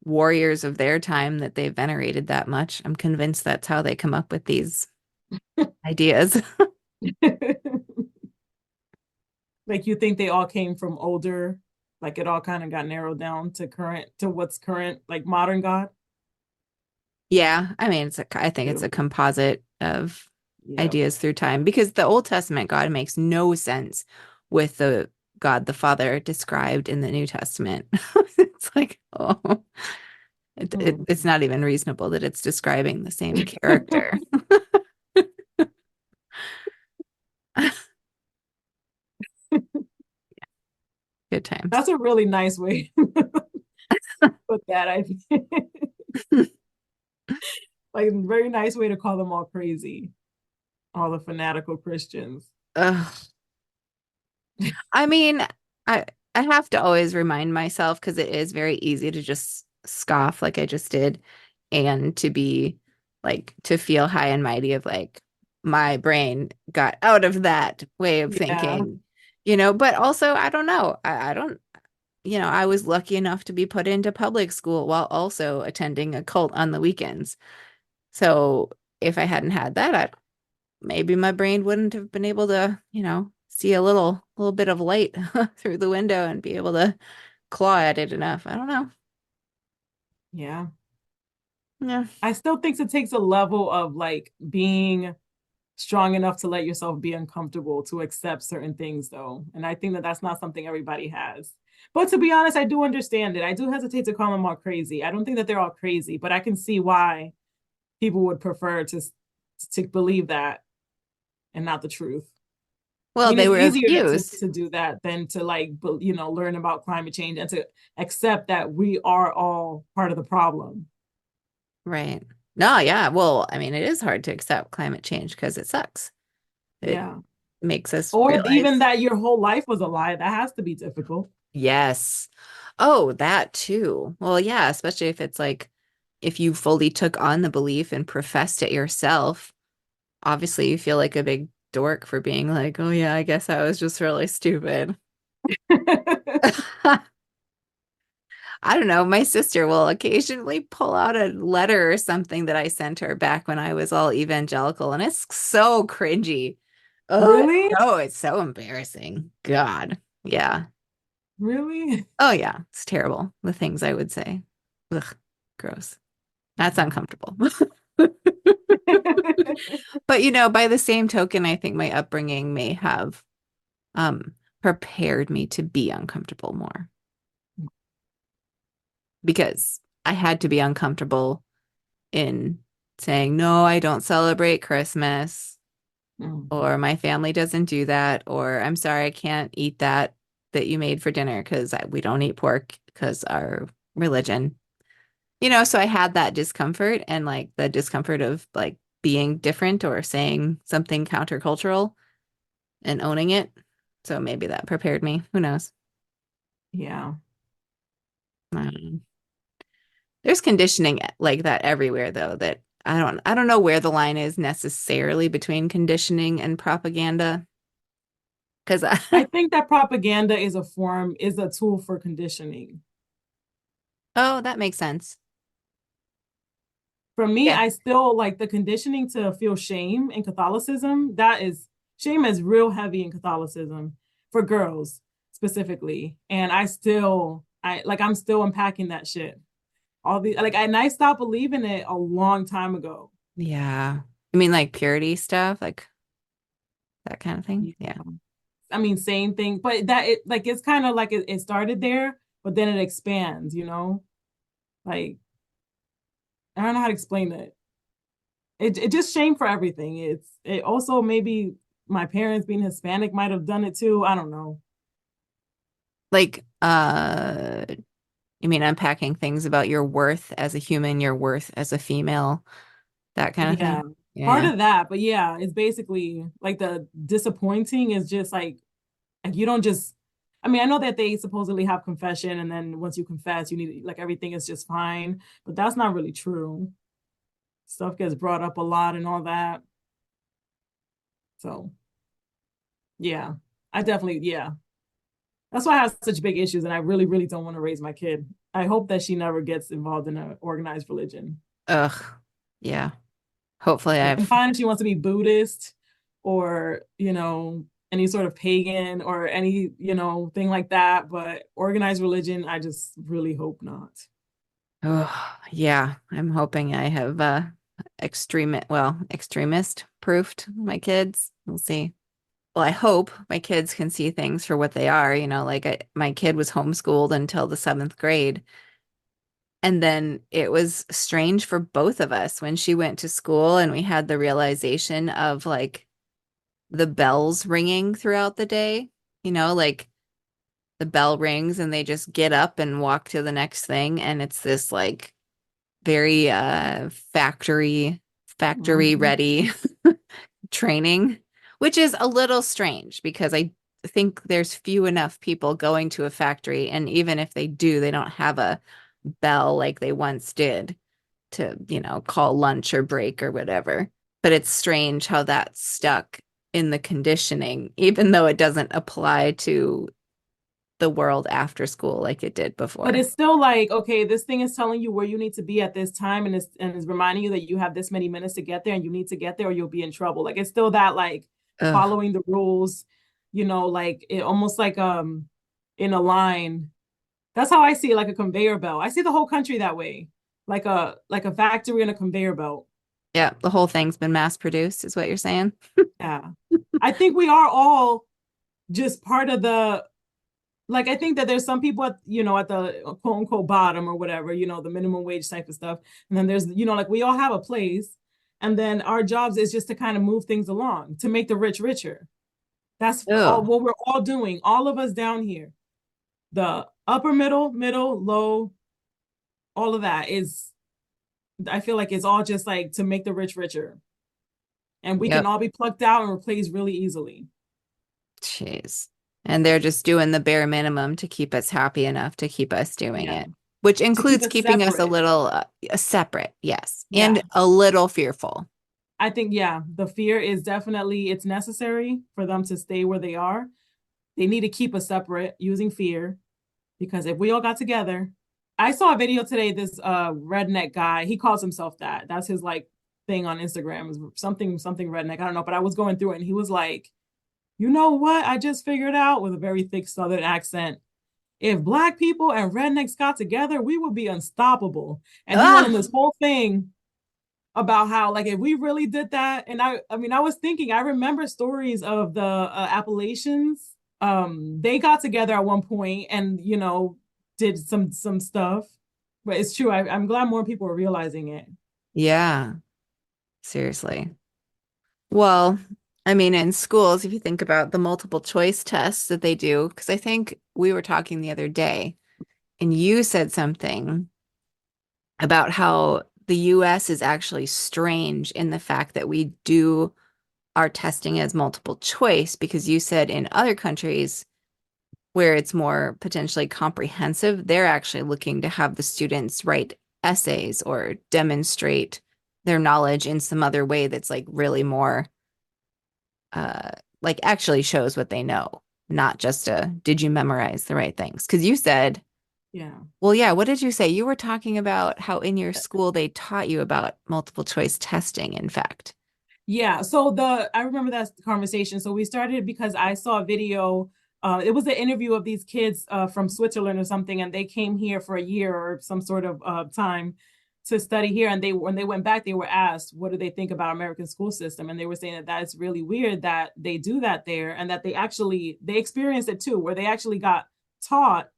warriors of their time that they venerated that much. I'm convinced that's how they come up with these ideas. Like you think they all came from older, like it all kind of got narrowed down to what's current, like modern God. Yeah, I mean, I think it's a Ew. composite of Yeah. ideas through time because the Old Testament God makes no sense with the God the Father described in the New Testament. It's like, oh, Hmm. it's not even reasonable that it's describing the same character. Good times. That's a really nice way to put that, I think. Like a very nice way to call them all crazy, all the fanatical Christians. Ugh. I mean, I I have to always remind myself because it is very easy to just scoff like I just did and to be like to feel high and mighty of like my brain got out of that way of Yeah. thinking, but also I don't know. I don't, I was lucky enough to be put into public school while also attending a cult on the weekends. So if I hadn't had that, maybe my brain wouldn't have been able to, see a little bit of light through the window and be able to claw at it enough. I don't know. Yeah. Yeah. I still think it takes a level of like being strong enough to let yourself be uncomfortable to accept certain things though. And I think that that's not something everybody has. But to be honest, I do understand it. I do hesitate to call them all crazy. I don't think that they're all crazy, but I can see why people would prefer to believe that and not the truth. I Well, mean, they it's were easier abused. to do that than to like learn about climate change and to accept that we are all part of the problem. Right. No, yeah. Well, I mean, it is hard to accept climate change because it sucks. It Yeah. makes us Or even realize, that your whole life was a lie. That has to be difficult. yes. Oh, that too. Well, yeah, especially if it's like if you fully took on the belief and professed it yourself, obviously you feel like a big dork for being like, oh yeah, I guess I was just really stupid. I don't know. My sister will occasionally pull out a letter or something that I sent her back when I was all evangelical, and it's so cringy. Oh, Really? it's so embarrassing. God. Yeah. Really? Oh, yeah. It's terrible. The things I would say. Ugh, gross. That's uncomfortable. But, by the same token, I think my upbringing may have prepared me to be uncomfortable more because I had to be uncomfortable in saying, no, I don't celebrate Christmas, Mm. or my family doesn't do that, or I'm sorry, I can't eat that you made for dinner because we don't eat pork because our religion. So I had that discomfort and like the discomfort of like being different or saying something countercultural and owning it. So maybe that prepared me. Who knows? Yeah. Um, there's conditioning like that everywhere though that I don't know where the line is necessarily between conditioning and propaganda because I think that propaganda is a tool for conditioning. oh, that makes sense. For me, Yeah. I still like the conditioning to feel shame in Catholicism. Shame is real heavy in Catholicism for girls specifically. And I'm still unpacking that shit. All the like and I stopped believing it a long time ago. Yeah. I mean like purity stuff, like that kind of thing. Yeah. Yeah. I mean, same thing, but it's kind of like it started there, but then it expands, you know? Like, I don't know how to explain it. It just shame for everything. It also maybe my parents being Hispanic might have done it too. I don't know. Like I mean unpacking things about your worth as a human, your worth as a female, that kind of Yeah. thing. Part Yeah. of that, but yeah, it's basically like the disappointing is just like you don't just I mean, I know that they supposedly have confession and then once you confess, you need like everything is just fine, but that's not really true. Stuff gets brought up a lot and all that. So, yeah. I definitely yeah. That's why I have such big issues and I really really don't want to raise my kid. I hope that she never gets involved in an organized religion. Ugh. Yeah. Hopefully Like I'm I've fine if she wants to be Buddhist or, any sort of pagan or any, thing like that, but organized religion, I just really hope not. oh, yeah, I'm hoping I have extremist proofed my kids. We'll see. well, I hope my kids can see things for what they are, like my kid was homeschooled until the seventh grade. And then it was strange for both of us when she went to school and we had the realization of like the bells ringing throughout the day, like the bell rings and they just get up and walk to the next thing. And it's this like very factory Mhm. ready training, which is a little strange because I think there's few enough people going to a factory, and even if they do, they don't have a bell like they once did to, call lunch or break or whatever. But it's strange how that's stuck in the conditioning, even though it doesn't apply to the world after school like it did But before. it's still like, okay, this thing is telling you where you need to be at this time, and it's reminding you that you have this many minutes to get there and you need to get there or you'll be in trouble. Like it's still that like Ugh. following the rules, like it almost like in a line. That's how I see it, like a conveyor belt. I see the whole country that way. Like a factory and a conveyor belt. Yeah, the whole thing's been mass produced, is what you're saying. Yeah. I think we are all just part of the like I think that there's some people at the quote unquote bottom or whatever, the minimum wage type of stuff. And then there's, like we all have a place. And then our jobs is just to kind of move things along, to make the rich richer. That's all Oh, what we're all doing. All of us down here. The upper middle, low, all of that is I feel like it's all just like to make the rich richer. And we can yep. all be plucked out and replaced really easily. Jeez. And they're just doing the bare minimum to keep us happy enough to keep us doing Yeah. it, which To keep includes it keeping us a separate. little separate, yes, and Yeah. a little fearful. I think, yeah, the fear is definitely it's necessary for them to stay where they are. They need to keep us separate using fear because if we all got together, I saw a video today. This redneck guy, he calls himself that. That's his like thing on Instagram is something redneck. I don't know, but I was going through it and he was like, you know what? I just figured out with a very thick Southern accent. If black people and rednecks got together, we would be unstoppable. And he went on Ah, this whole thing about how like if we really did that, and I mean I was thinking I remember stories of the Appalachians. They got together at one point and did some stuff, but it's true. I'm glad more people are realizing it. yeah, seriously. Well, I mean, in schools, if you think about the multiple choice tests that they do, because I think we were talking the other day and you said something about how the US is actually strange in the fact that we do our testing as multiple choice, because you said in other countries where it's more potentially comprehensive, they're actually looking to have the students write essays or demonstrate their knowledge in some other way that's like really more uh like actually shows what they know, not just a did you memorize the right things? Because you said, Yeah. well, yeah, what did you say? You were talking about how in your school they taught you about multiple choice testing, in fact. Yeah, so the I remember that conversation. So we started because I saw a video. It was an interview of these kids from Switzerland or something, and they came here for a year or some sort of time to study here. And they when they went back, they were asked, "What do they think about American school system?" And they were saying that that's really weird that they do that there, and that they experienced it too, where they actually got taught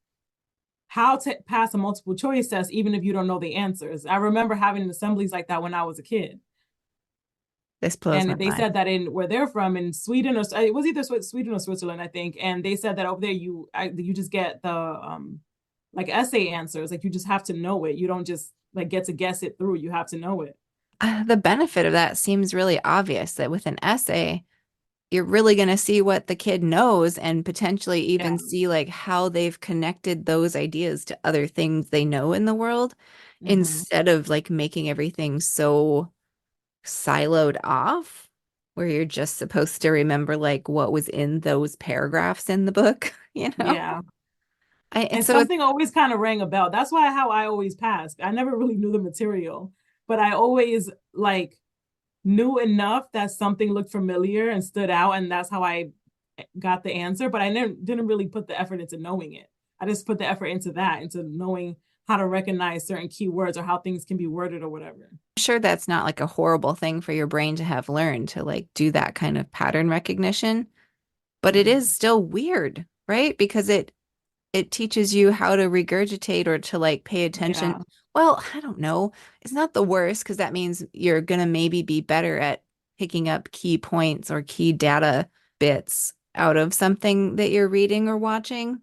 how to pass a multiple choice test, even if you don't know the answers. I remember having assemblies like that when I was a kid. This blows And my they mind. said that in where they're from in Sweden or it was either Sweden or Switzerland, I think. And they said that over there you just get the like essay answers, like you just have to know it. You don't just like get to guess it through. You have to know it. The benefit of that seems really obvious that with an essay, you're really going to see what the kid knows and potentially Yeah. even see like how they've connected those ideas to other things they know in the world Hmm. instead of like making everything so siloed off where you're just supposed to remember like what was in those paragraphs in the book, you know? Yeah. And And so it's something always kind of rang a bell. That's why how I always passed. I never really knew the material, but I always like knew enough that something looked familiar and stood out, and that's how I got the answer. But I never didn't really put the effort into knowing it. I just put the effort into that, into knowing how to recognize certain keywords or how things can be worded or whatever. sure that's not like a horrible thing for your brain to have learned to like do that kind of pattern recognition. but it is Mhm. still weird, right? Because it teaches you how to regurgitate or to like pay attention. Yeah. Well, I don't know. It's not the worst because that means you're gonna maybe be better at picking up key points or key data bits out of something that you're reading or watching.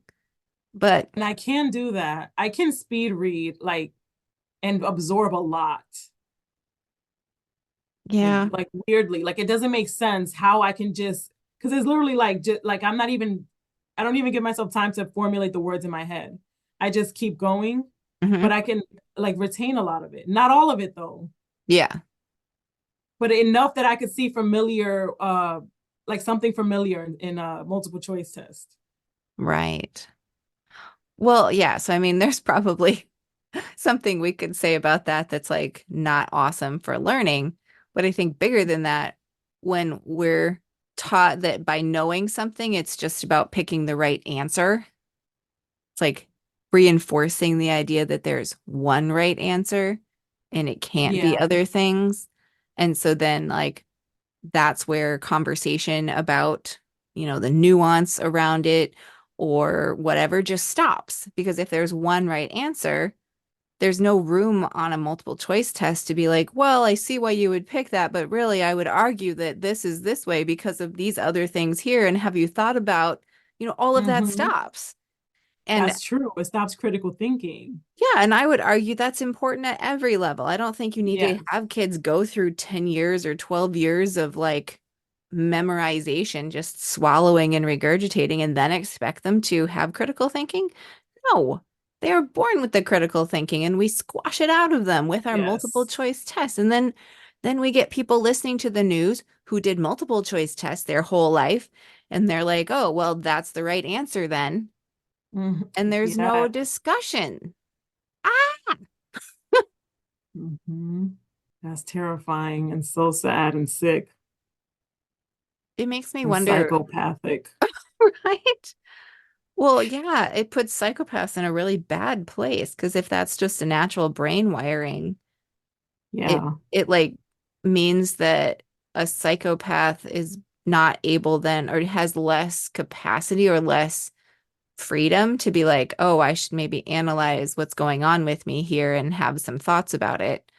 But And I can do that. I can speed read like and absorb a lot. yeah. Like weirdly, like it doesn't make sense how I can just because it's literally like just like I'm not even I don't even give myself time to formulate the words in my head. I just keep going, but Hmm. I can like retain a lot of it. Not all of it though, Yeah. but enough that I could see familiar like something familiar in a multiple choice test. Right. Well, yeah. So I mean, there's probably something we could say about that that's like not awesome for learning. But I think bigger than that, when we're taught that by knowing something, it's just about picking the right answer. It's like reinforcing the idea that there's one right answer and it can't be Yeah. other things. And so then, like, that's where conversation about, the nuance around it or whatever just stops. Because if there's one right answer, there's no room on a multiple choice test to be like, well, I see why you would pick that, but really I would argue that this is this way because of these other things here. And have you thought about, all of that Mm-hmm. stops. And That's true. It stops critical thinking. yeah, and I would argue that's important at every level. I don't think you need to Yes. have kids go through 10 years or 12 years of like memorization, just swallowing and regurgitating, and then expect them to have critical thinking. No, they are born with the critical thinking, and we squash it out of them with our multiple Yes. choice tests. And then we get people listening to the news who did multiple choice tests their whole life, and they're like, oh, well, that's the right answer then. Mhm. And there's no Yeah. discussion. Ah, Hmm. That's terrifying and so sad and sick it makes me and wonder, psychopathic. right? Well, yeah, it puts psychopaths in a really bad place because if that's just a natural brain wiring, it Yeah. it like means that a psychopath is not able then or has less capacity or less freedom to be like, oh, I should maybe analyze what's going on with me here and have some thoughts about it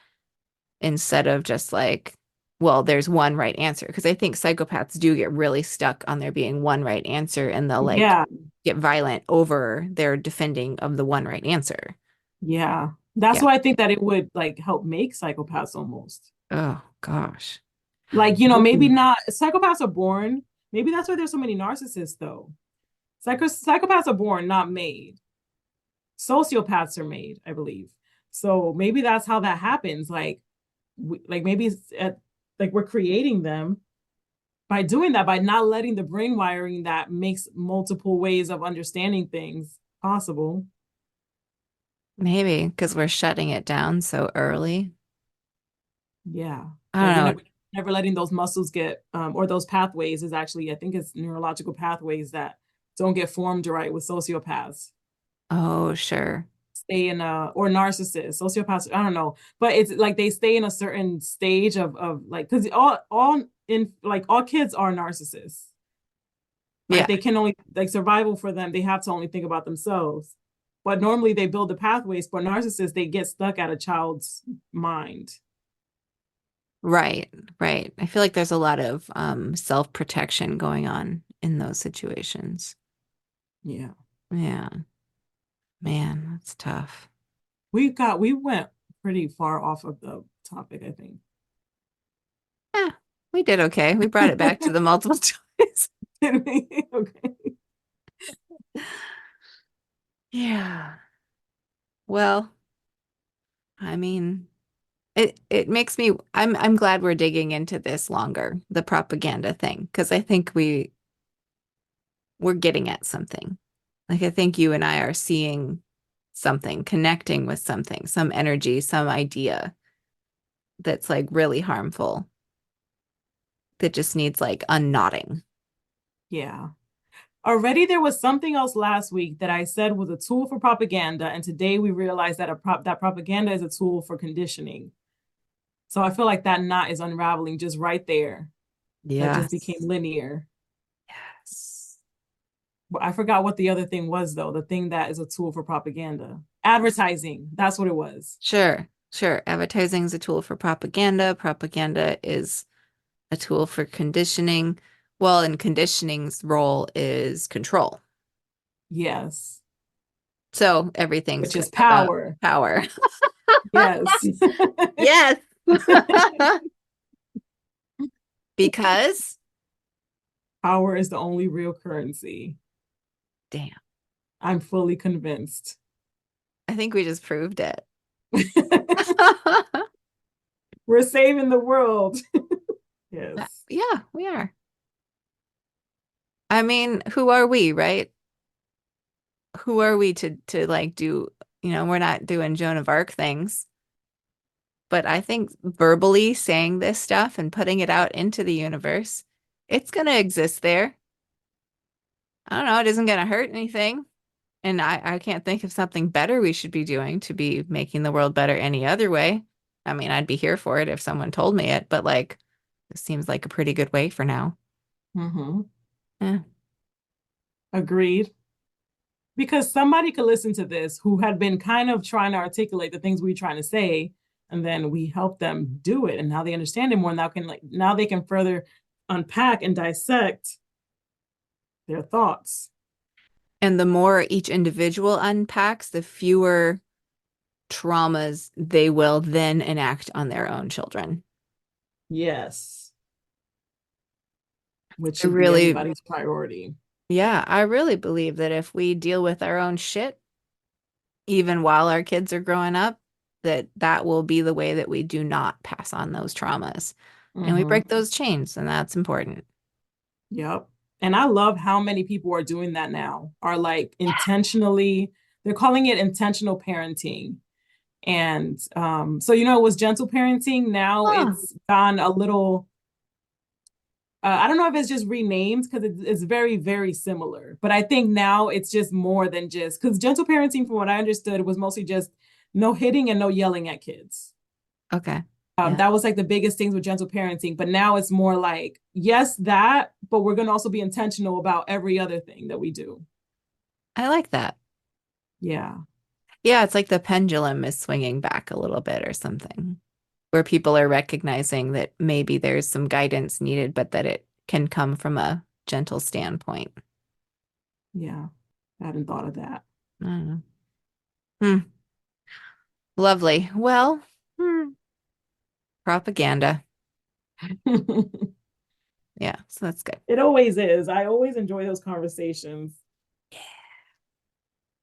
instead of just like, well, there's one right answer. Because I think psychopaths do get really stuck on there being one right answer and they'll like Yeah. get violent over their defending of the one right answer. Yeah. That's Yeah. why I think that it would like help make psychopaths almost. Oh gosh. Like, maybe Ooh. not psychopaths are born. Maybe that's why there's so many narcissists though. Psychopaths are born, not made. Sociopaths are made, I believe. So maybe that's how that happens. Like maybe like we're creating them by doing that, by not letting the brain wiring that makes multiple ways of understanding things possible. Maybe because we're shutting it down so early. Yeah. I Like we're don't know. never letting those muscles get or those pathways is actually, I think it's neurological pathways that don't get formed right with sociopaths. Oh, sure. Stay in a or narcissists, sociopaths, I don't know. But it's like they stay in a certain stage of like because all in like all kids are narcissists. Yeah. Like they can only like survival for them, they have to only think about themselves. But normally they build the pathways for narcissists, they get stuck at a child's mind. Right. Right. I feel like there's a lot of self-protection going on in those situations. Yeah. Yeah. Man, that's tough. We went pretty far off of the topic, I think. Yeah, we did okay. We brought it back to the multiple choice. Okay. Yeah. Well, I mean, it makes me I'm glad we're digging into this longer, the propaganda thing, because I think we're getting at something. Like I think you and I are seeing something, connecting with something, some energy, some idea that's like really harmful that just needs like unknotting. Yeah. Already there was something else last week that I said was a tool for propaganda, and today we realized that that propaganda is a tool for conditioning. So I feel like that knot is unraveling just right there. That just became Yes. linear. Yes. I forgot what the other thing was though. The thing that is a tool for propaganda. Advertising. That's what it was. Sure, sure. Advertising is a tool for propaganda. Propaganda is a tool for conditioning. Well, and conditioning's role is control. Yes. So everything's Which kind is of about power. power. Yes. Yes. Because, Power is the only real currency. damn, I'm fully convinced. I think we just proved it. We're saving the world. Yes. Yeah, we are. I mean, who are we, right? Who are we to like do, we're not doing Joan of Arc things, but I think verbally saying this stuff and putting it out into the universe, it's gonna exist there. I don't know, it isn't gonna hurt anything. And I can't think of something better we should be doing to be making the world better any other way. I mean, I'd be here for it if someone told me it, but like, this seems like a pretty good way for now. Mm-hmm. Yeah. Agreed. Because somebody could listen to this who had been kind of trying to articulate the things we were trying to say, and then we help them do it, and now they understand it more. Now they can further unpack and dissect their thoughts. And the more each individual unpacks, the fewer traumas they will then enact on their own children. Yes, which I should be really, anybody's priority. yeah, I really believe that if we deal with our own shit, even while our kids are growing up, that will be the way that we do not pass on those traumas. And we Mm-hmm. break those chains, and that's important. Yep. And I love how many people are doing that now, are like intentionally, they're calling it intentional parenting. And so, it was gentle parenting. Now Oh, it's gone a little, I don't know if it's just renamed because it's very, very similar. But I think now it's just more than just, because gentle parenting, from what I understood, was mostly just no hitting and no yelling at kids. okay. Yeah, That was like the biggest things with gentle parenting. But now it's more like, yes, that, but we're going to also be intentional about every other thing that we do. I like that. Yeah. Yeah, it's like the pendulum is swinging back a little bit or something, where people are recognizing that maybe there's some guidance needed, but that it can come from a gentle standpoint. Yeah. I hadn't thought of that. I don't know. Hmm. Lovely. Well, propaganda. Yeah, so that's good. It always is. I always enjoy those conversations.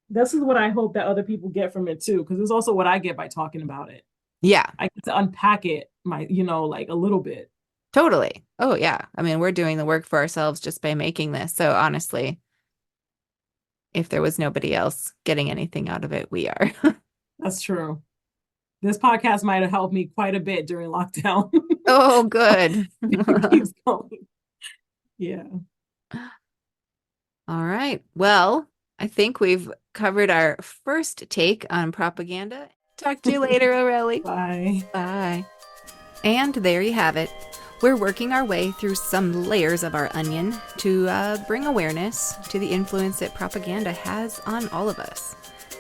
This is what I hope that other people get from it too, because it's also what I get by talking about it. Yeah, I get to unpack it, like a little bit. totally. Oh, yeah. I mean, we're doing the work for ourselves just by making this. So honestly, if there was nobody else getting anything out of it, we are. That's true. This podcast might have helped me quite a bit during lockdown. Oh, good. If it keeps going. Yeah. All right. Well, I think we've covered our first take on propaganda. Talk to you later, Aurelie. Bye. Bye. And there you have it. We're working our way through some layers of our onion to bring awareness to the influence that propaganda has on all of us.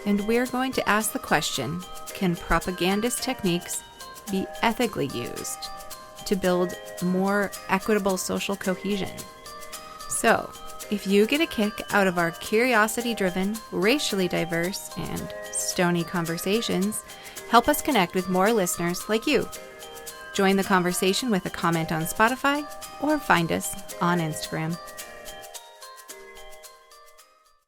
And we're going to ask the question, can propagandist techniques be ethically used to build more equitable social cohesion? So, if you get a kick out of our curiosity-driven, racially diverse, and stony conversations, help us connect with more listeners like you. Join the conversation with a comment on Spotify or find us on Instagram.